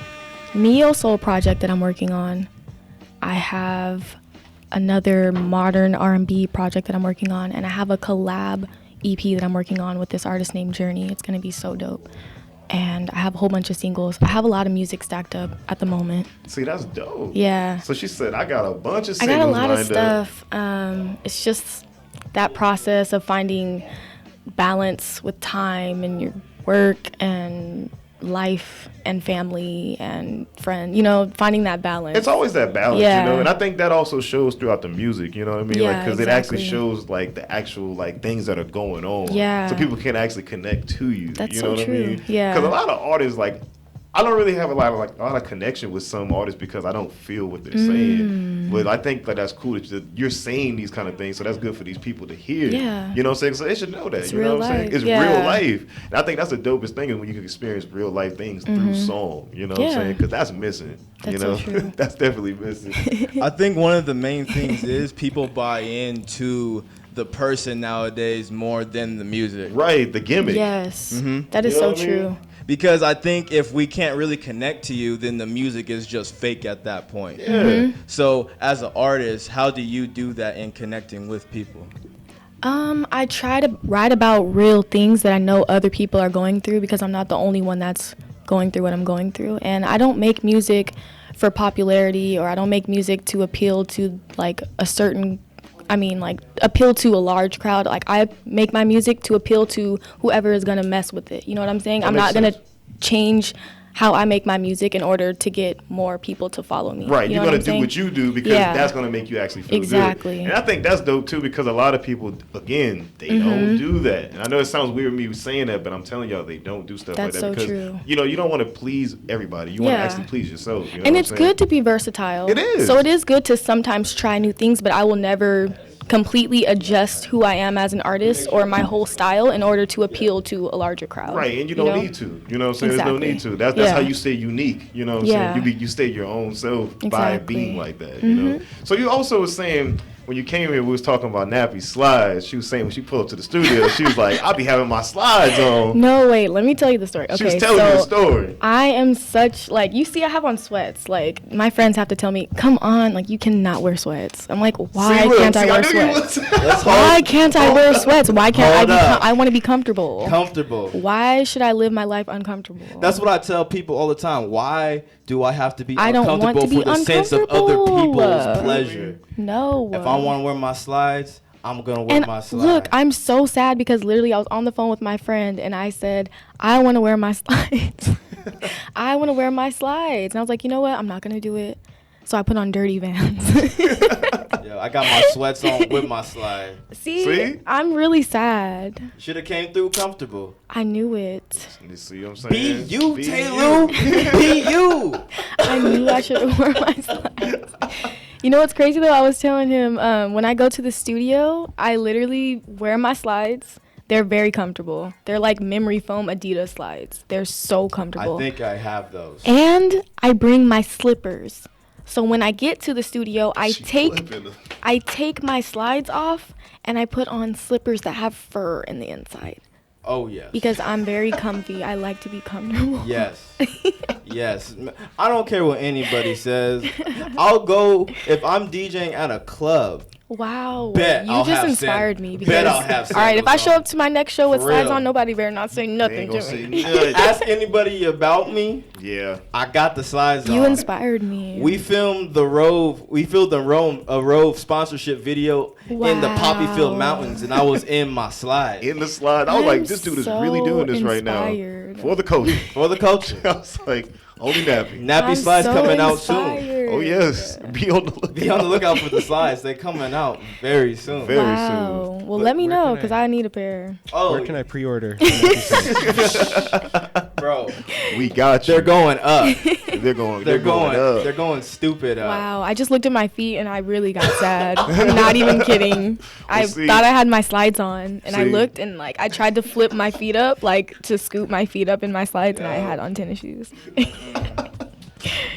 neo soul project that I'm working on. I have another modern R&B project that I'm working on, and I have a collab EP that I'm working on with this artist named Journey. It's gonna be so dope. And I have a whole bunch of singles. I have a lot of music stacked up at the moment. See, that's dope. Yeah. So she said, I got a bunch of I singles got a lot of lined up. stuff. It's just that process of finding balance with time and your work and life and family and friend, finding that balance. It's always that balance, Yeah. and I think that also shows throughout the music, you know what I mean? Yeah, Because it actually exactly. shows like the actual like things that are going on. Yeah. So people can actually connect to you. That's you know so what true. I mean? Yeah. Because a lot of artists like I don't really have a lot of connection with some artists because I don't feel what they're saying. But I think that that's cool that you're saying these kind of things, so that's good for these people to hear. Yeah. You know what I'm saying? So they should know that. It's you real know what I'm saying? life. It's Yeah. real life. And I think that's the dopest thing is when you can experience real life things through song. You know what I'm Yeah. saying? Because that's missing. That's you know, so true. that's definitely missing. I think one of the main things is people buy into the person nowadays more than the music. Right, the gimmick. Yes. Mm-hmm. That is so true. Because I think if we can't really connect to you, then the music is just fake at that point. Yeah. So as an artist, how do you do that in connecting with people? I try to write about real things that I know other people are going through because I'm not the only one that's going through what I'm going through. And I don't make music for popularity, or I don't make music to appeal to like appeal to a large crowd. Like, I make my music to appeal to whoever is gonna mess with it. You know what I'm saying? I'm not gonna change how I make my music in order to get more people to follow me. Right, you you're know going to do saying? what you do because that's going to make you actually feel Exactly. good. And I think that's dope too because a lot of people, again, they don't do that. And I know it sounds weird me saying that, but I'm telling y'all they don't do stuff That's like that so because true. you don't want to please everybody. You want to actually please yourself. You know And what it's I'm saying? good to be versatile. It is. So it is good to sometimes try new things, but I will never completely adjust who I am as an artist or my whole style in order to appeal to a larger crowd. Right, and you don't need to. You know what I'm saying? Exactly. There's no need to. That's how you stay unique. You know what I'm Yeah. saying? You stay your own self by Exactly. being like that. You know. So you also was saying when you came here, we was talking about Nappy slides. She was saying when she pulled up to the studio, she was like, "I'll be having my slides on." No, wait, let me tell you the story. Okay, She was telling me the story. I am such, like, you see I have on sweats. Like, my friends have to tell me, come on, like, you cannot wear sweats. I'm like, why can't I wear sweats? Why can't I wear sweats? Why can't I want to be comfortable. Why should I live my life uncomfortable? That's what I tell people all the time. Why do I have to be I don't want uncomfortable to be for the sense of other people's pleasure? No. If I want to wear my slides, I'm going to wear And my slides. look, I'm so sad because literally I was on the phone with my friend and I said, I want to wear my slides. I want to wear my slides. And I was like, you know what? I'm not going to do it. So I put on dirty Vans. Yo, I got my sweats on with my slide. See? I'm really sad. Should have came through comfortable. I knew it. You see what I'm saying? Be you, Taylor. Be you. I knew I should have worn my slides. You know what's crazy though? I was telling him when I go to the studio, I literally wear my slides. They're very comfortable. They're like memory foam Adidas slides. They're so comfortable. I think I have those. And I bring my slippers. So when I get to the studio, I take my slides off and I put on slippers that have fur in the inside. Oh, yes. Because I'm very comfy. I like to be comfortable. Yes. Yes. I don't care what anybody says. I'll go if I'm DJing at a club. Wow. Bet you I'll just have inspired sand- me. bet I'll have all right, if I show sandals up to my next show with For slides real. on, nobody better not say nothing to me. Ask anybody about me. Yeah. I got the slides on. You inspired me. We filmed the Rove. We filmed a Rove sponsorship video in the Poppyfield Mountains, and I was in my slide. In the slide, I was like, "This dude is really doing this right now for the culture." For the culture. I was like, "Only Nappy." Nappy slides coming out soon. Oh yes, be on the lookout. Be on the lookout for the slides. They're coming out very soon. Wow. Well, let me know because I need a pair. Oh, Where can I pre-order? Bro, we got you. They're going up. They're going up. They're going stupid up. Wow, I just looked at my feet and I really got sad. I'm not even kidding. I thought I had my slides on and I looked and like I tried to flip my feet up, like to scoop my feet up in my slides, and I had on tennis shoes.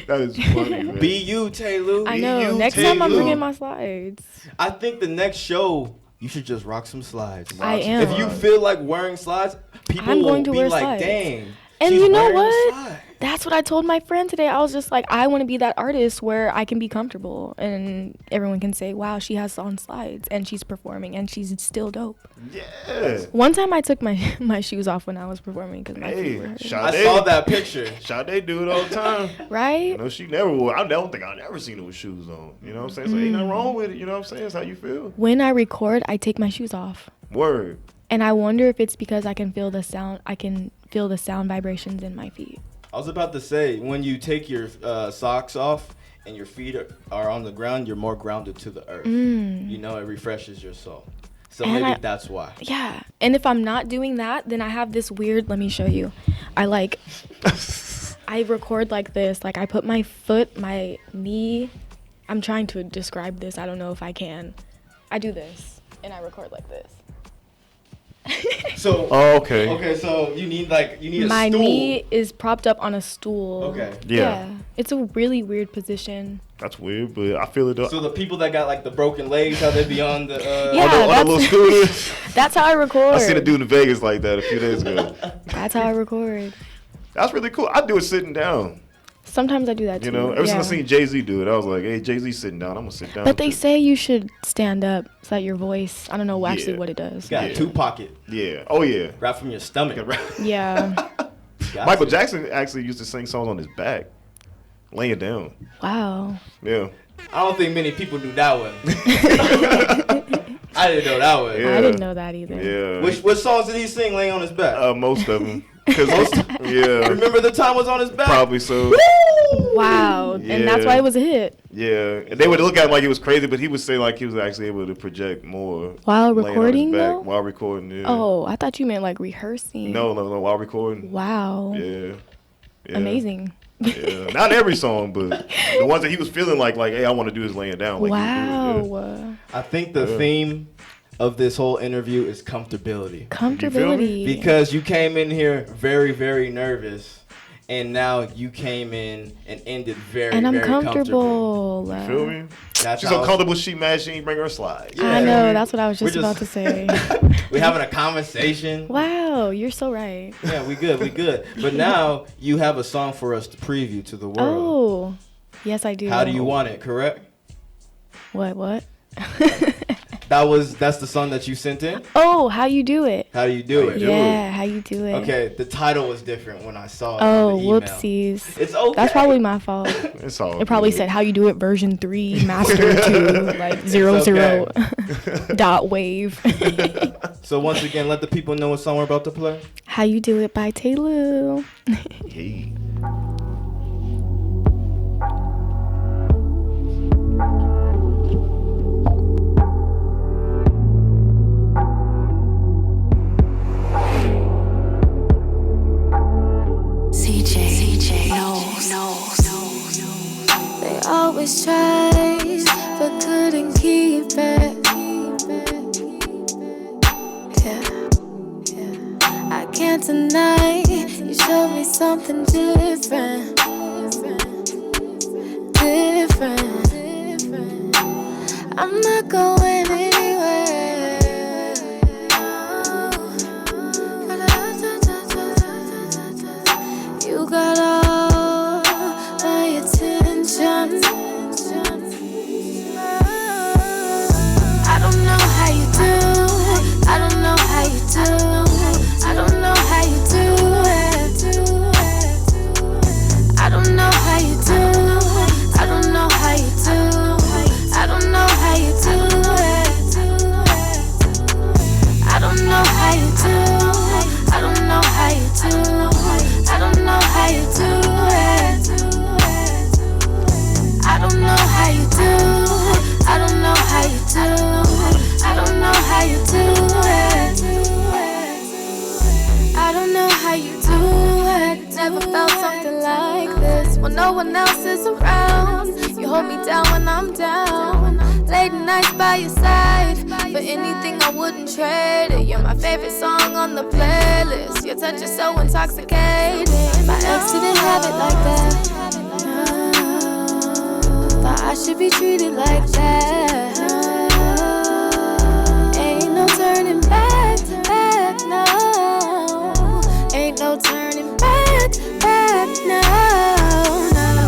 That is funny, man. Be you, Taylor. I know. Next time I'm bringing my slides. I think the next show you should just rock some slides. I am. If you feel like wearing slides, people I'm going will to be wear like, slides. "Dang." And she's you know wearing a what? slide. That's what I told my friend today. I was just like, I want to be that artist where I can be comfortable and everyone can say, wow, she has on slides and she's performing and she's still dope. Yeah. One time I took my shoes off when I was performing because my feet were hurting. I saw that picture. Sade do it all the time. Right? You know, she never wore. I don't think I've never seen her with shoes on. You know what I'm saying? So ain't nothing wrong with it. You know what I'm saying? It's how you feel. When I record, I take my shoes off. Word. And I wonder if it's because I can feel the sound. I can feel the sound vibrations in my feet. I was about to say, when you take your socks off and your feet are on the ground, you're more grounded to the earth. You know, it refreshes your soul. So And maybe that's why. Yeah. And if I'm not doing that, then I have this weird, let me show you. I record like this. Like I put my foot, my knee. I'm trying to describe this. I don't know if I can. I do this and I record like this. So okay. Okay, so you need a My stool. knee is propped up on a stool. Okay. Yeah. It's a really weird position. That's weird, but I feel it though. So the people that got like the broken legs, how they be on the on the little scooter. That's how I record. I seen a dude in Vegas like that a few days ago. That's how I record. That's really cool. I do it sitting down. Sometimes I do that too. You know, ever since I seen Jay-Z do it, I was like, hey, Jay-Z sitting down, I'm gonna sit down. But they say you should stand up so that your voice, I don't know actually what it does. You got a two-pocket. Yeah. Oh yeah. Right from your stomach. Yeah. Michael Jackson actually used to sing songs on his back, laying down. Wow. Yeah. I don't think many people do that one. I didn't know that one. Yeah. I didn't know that either. Yeah. What songs did he sing laying on his back? Most of them. Yeah. Remember the time was on his back? Probably so. Wow. Yeah. And that's why it was a hit. Yeah. And they would look at him like he was crazy, but he would say like he was actually able to project more. While laying on his recording, back, though? While recording, yeah. Oh, I thought you meant like rehearsing. No, while recording. Wow. Yeah. Amazing. Yeah. Not every song, but the ones that he was feeling like, hey, I want to do this laying down. Like Wow. he would do it, yeah. I think the theme of this whole interview is comfortability. Comfortability. Because you came in here very, very nervous, and now you came in and ended very, And I'm very comfortable. You feel me? That's She's how- so comfortable she mad she ain't bring her slides. I know. That's what I was just about to say. We're having a conversation. Wow. You're so right. Yeah, we good. But now you have a song for us to preview to the world. Oh. Yes, I do. How do you want it, correct? What? That's the song that you sent in? Oh, how you do it? How do you do it? Yeah, how you do it? Okay, the title was different when I saw it. Oh, on the email. whoopsies. It's okay. That's probably my fault. It's all It probably good. said how you do it version 3 master 2 like 00 dot wave. So once again, let the people know what song we're about to play. How You Do It by Taylor. Hey. CJ knows. They always tried, but couldn't keep it. Yeah. I can't deny you showed me something different. I'm not going anywhere. You got all my attention. I don't know how you do it. I don't know how you do it. I don't know how you do it. I don't know how you do it. I don't know how you do it. I don't know how you do it. I don't know how you do it. I don't know how you do it. I don't know how you do it. I don't know how you do it. I don't know how you do it. I don't know how you do it. I don't know how you do it. Never felt something like this when no one else is around. You hold me down when I'm down. Late nights by your side. For anything I wouldn't trade it. You're my favorite song on the playlist. Your touch is so intoxicating. My ex didn't have it like that. Thought I should be treated like that. Ain't no turning back, no. Ain't no turning back, no.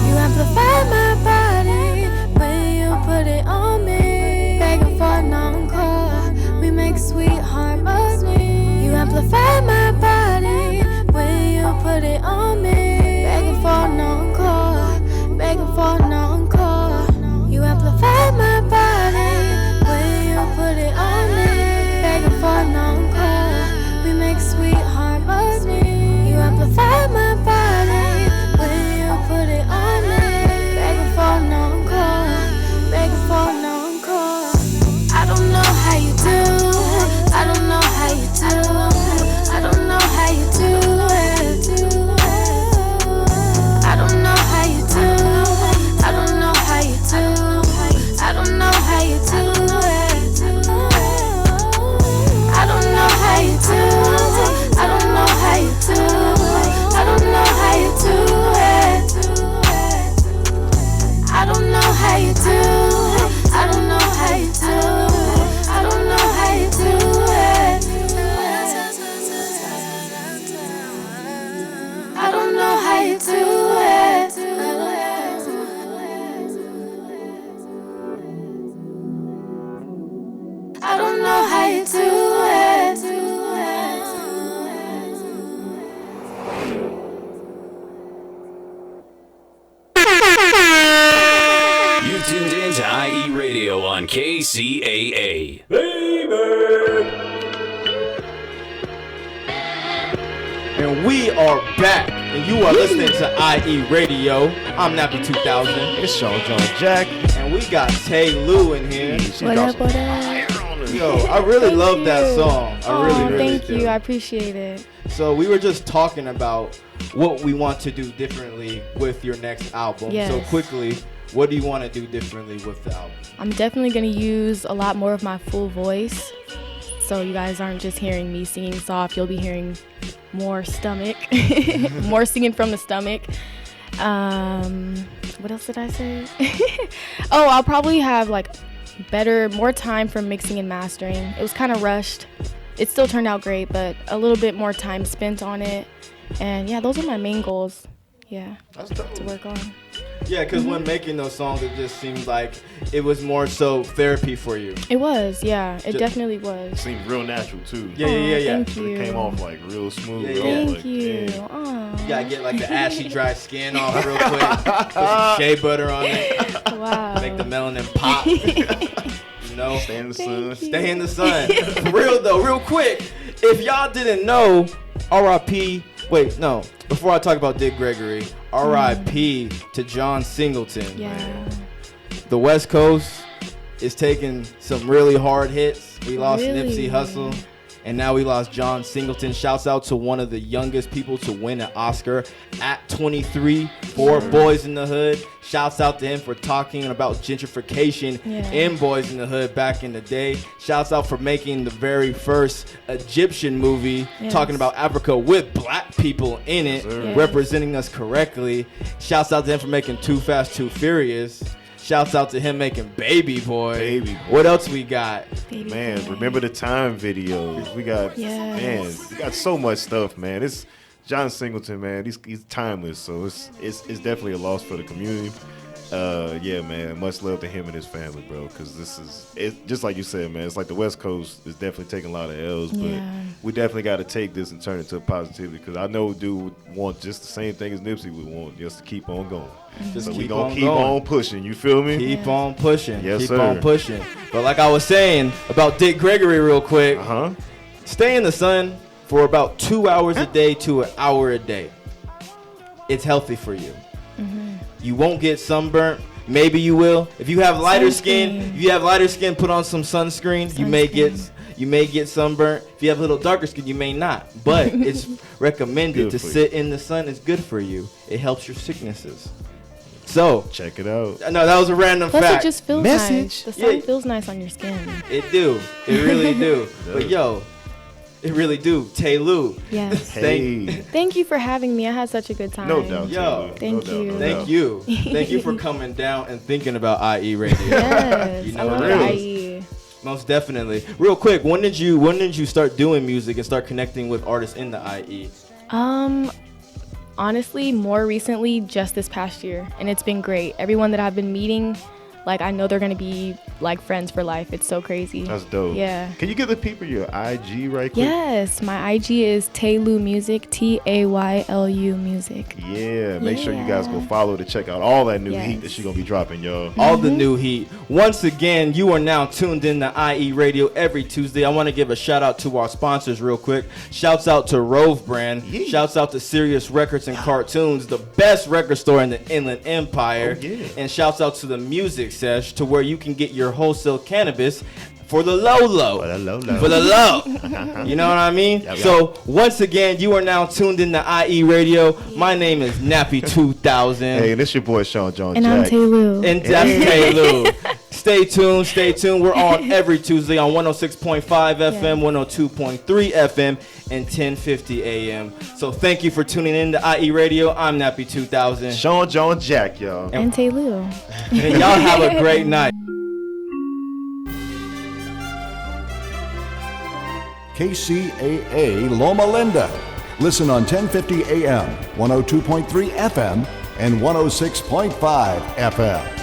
You amplify my body when you put it on me. Begging for an encore, we make sweet harmony. You amplify my body when you put it on me. Begging for an encore, begging for an encore. You amplify my body. on KCAA. And we are back, and you are listening to IE Radio. I'm Nappy 2000. It's Sean John Jack. And we got Tay Lou in here. What up, what up? Yo, I really love that song. I really thank do. you. I appreciate it. So we were just talking about what we want to do differently with your next album. Yes. So quickly, what do you want to do differently with the album? I'm definitely going to use a lot more of my full voice. So you guys aren't just hearing me singing soft. You'll be hearing more stomach, more singing from the stomach. What else did I say? Oh, I'll probably have like more time for mixing and mastering. It was kind of rushed. It still turned out great, but a little bit more time spent on it. And yeah, those are my main goals. Yeah, that's dope to work on. Yeah, because when making those songs, it just seemed like it was more so therapy for you. It was, yeah. It definitely was. Seemed real natural, too. Yeah. Thank you. It came off, like, real smooth. Yeah. Thank you. Aww. You gotta get, like, the ashy, dry skin off real quick. Put some shea butter on it. Wow. Make the melanin pop. You know? Stay in the sun. Stay in the sun. For real, though, real quick. If y'all didn't know, R.I.P. Wait, no. Before I talk about Dick Gregory, R.I.P. to John Singleton. Yeah. Man. The West Coast is taking some really hard hits. We lost Nipsey Hussle, and now we lost John Singleton. Shouts out to one of the youngest people to win an Oscar at 23 for Boys in the Hood. Shouts out to him for talking about gentrification in Boys in the Hood back in the day. Shouts out for making the very first Egyptian movie talking about Africa with black people in it, representing us correctly. Shouts out to him for making Too Fast, Too Furious. Shouts out to him making Baby Boy. What else we got? Man, Remember the Time videos. We got, man, we got so much stuff, man. It's John Singleton, man. He's timeless, so it's definitely a loss for the community. Yeah, man. Much love to him and his family, bro. Because it's just like you said, man. It's like the West Coast is definitely taking a lot of L's, but we definitely got to take this and turn it to a positivity. Because I know dude would want just the same thing as Nipsey would want, just to keep on going. Just so keep we gonna on keep going. on pushing. You feel me? Keep on pushing. Yes, keep sir. on pushing. But like I was saying about Dick Gregory, real quick. Stay in the sun for about 2 hours a day to an hour a day. It's healthy for you. You won't get sunburnt. Maybe you will. If you have lighter skin, put on some sunscreen. You may get sunburnt. If you have a little darker skin, you may not. But it's recommended to sit in the sun. It's good for you. It helps your sicknesses. So check it out. No, that was a random Plus fact. it just feels nice. The sun feels nice on your skin. It do. It really do. But yo, it really do. Tay Lou. Yes. Thank you for having me. I had such a good time. No doubt. Yo, thank you. Thank you. Thank you for coming down and thinking about IE Radio. Yes, You I know, love IE. Most definitely. Real quick, when did you start doing music and start connecting with artists in the IE? Honestly, more recently, just this past year, and it's been great. Everyone that I've been meeting, like, I know they're gonna be like friends for life. It's so crazy. That's dope. Yeah. Can you give the people your IG right quick? Yes, my IG is Taylu Music, TAYLU Music. Yeah, make sure you guys go follow to check out all that new heat that she's gonna be dropping, y'all. All the new heat. Once again, you are now tuned in to IE Radio every Tuesday. I want to give a shout out to our sponsors real quick. Shouts out to Rove Brand. Shouts out to Sirius Records and Cartoons, the best record store in the Inland Empire. And shouts out to the Music Sesh, to where you can get your wholesale cannabis for the low. For the low. You know what I mean? So once again, you are now tuned in to IE Radio. My name is Nappy 2000. Hey, and it's your boy Sean John And Jack. I'm Taylu. And that's Taylu. Stay tuned. We're on every Tuesday on 106.5 FM, 102.3 FM, and 1050 AM. So thank you for tuning in to IE Radio. I'm Nappy 2000. Sean John Jack, y'all. And Taylu. And y'all have a great night. KCAA Loma Linda. Listen on 1050 AM, 102.3 FM, and 106.5 FM.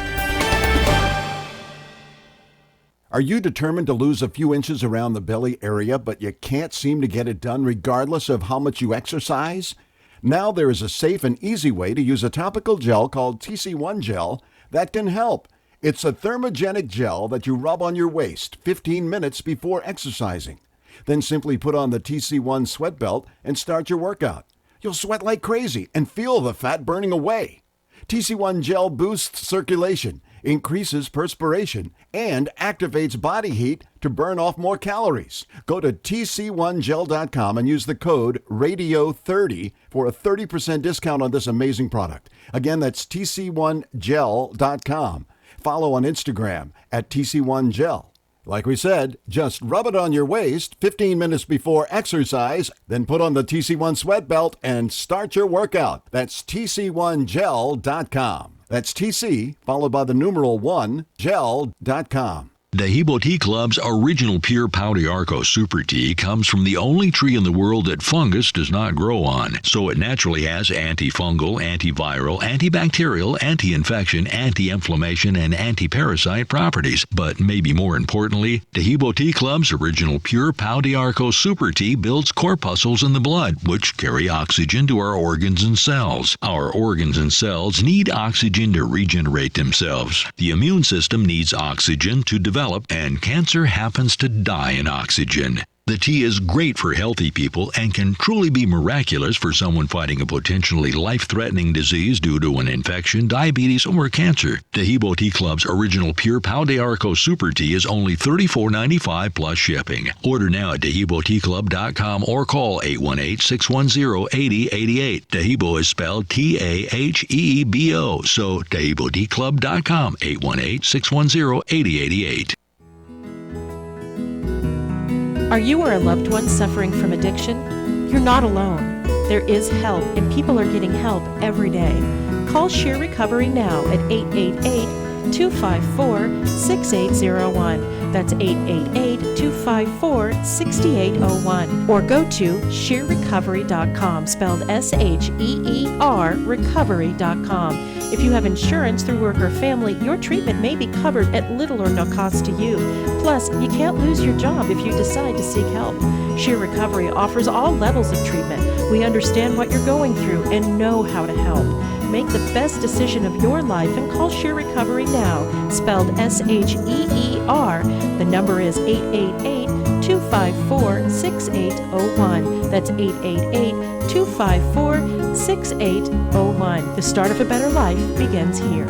Are you determined to lose a few inches around the belly area, but you can't seem to get it done regardless of how much you exercise? Now there is a safe and easy way to use a topical gel called TC1 Gel that can help. It's a thermogenic gel that you rub on your waist 15 minutes before exercising. Then simply put on the TC1 sweat belt and start your workout. You'll sweat like crazy and feel the fat burning away. TC1 gel boosts circulation, increases perspiration, and activates body heat to burn off more calories. Go to tc1gel.com and use the code RADIO30 for a 30% discount on this amazing product. Again, that's tc1gel.com. Follow on Instagram at tc1gel. Like we said, just rub it on your waist 15 minutes before exercise, then put on the TC1 sweat belt and start your workout. That's tc1gel.com. That's TC, followed by the numeral 1, gel.com. Dehibo Tea Club's original pure Pau d'Arco Super Tea comes from the only tree in the world that fungus does not grow on, so it naturally has antifungal, antiviral, antibacterial, anti-infection, anti-inflammation, and anti-parasite properties. But maybe more importantly, Dehibo Tea Club's original pure Pau d'Arco Super Tea builds corpuscles in the blood, which carry oxygen to our organs and cells. Our organs and cells need oxygen to regenerate themselves. The immune system needs oxygen to develop, and cancer happens to die in oxygen. The tea is great for healthy people and can truly be miraculous for someone fighting a potentially life-threatening disease due to an infection, diabetes, or cancer. Dehibo Tea Club's original pure Pau d'Arco Super Tea is only $34.95 plus shipping. Order now at DehiboTeaClub.com or call 818-610-8088. Dehibo is spelled T-A-H-E-E-B-O, so DehiboTeaClub.com, 818-610-8088. Are you or a loved one suffering from addiction? You're not alone. There is help, and people are getting help every day. Call Sheer Recovery now at 888-254-6801. That's 888-254-6801. Or go to sheerrecovery.com, spelled S-H-E-E-R, recovery.com. If you have insurance through work or family, your treatment may be covered at little or no cost to you. Plus, you can't lose your job if you decide to seek help. Sheer Recovery offers all levels of treatment. We understand what you're going through and know how to help. Make the best decision of your life and call Sheer Recovery now, spelled S-H-E-E-R. The number is 888-254-6801. That's 888-254-6801. The start of a better life begins here.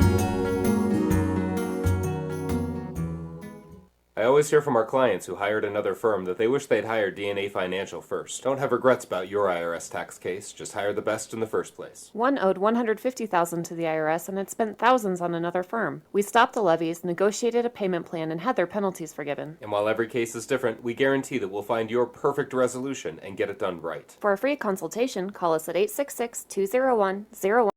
I always hear from our clients who hired another firm that they wish they'd hired DNA Financial first. Don't have regrets about your IRS tax case. Just hire the best in the first place. One owed $150,000 to the IRS and had spent thousands on another firm. We stopped the levies, negotiated a payment plan, and had their penalties forgiven. And while every case is different, we guarantee that we'll find your perfect resolution and get it done right. For a free consultation, call us at 866-201-01.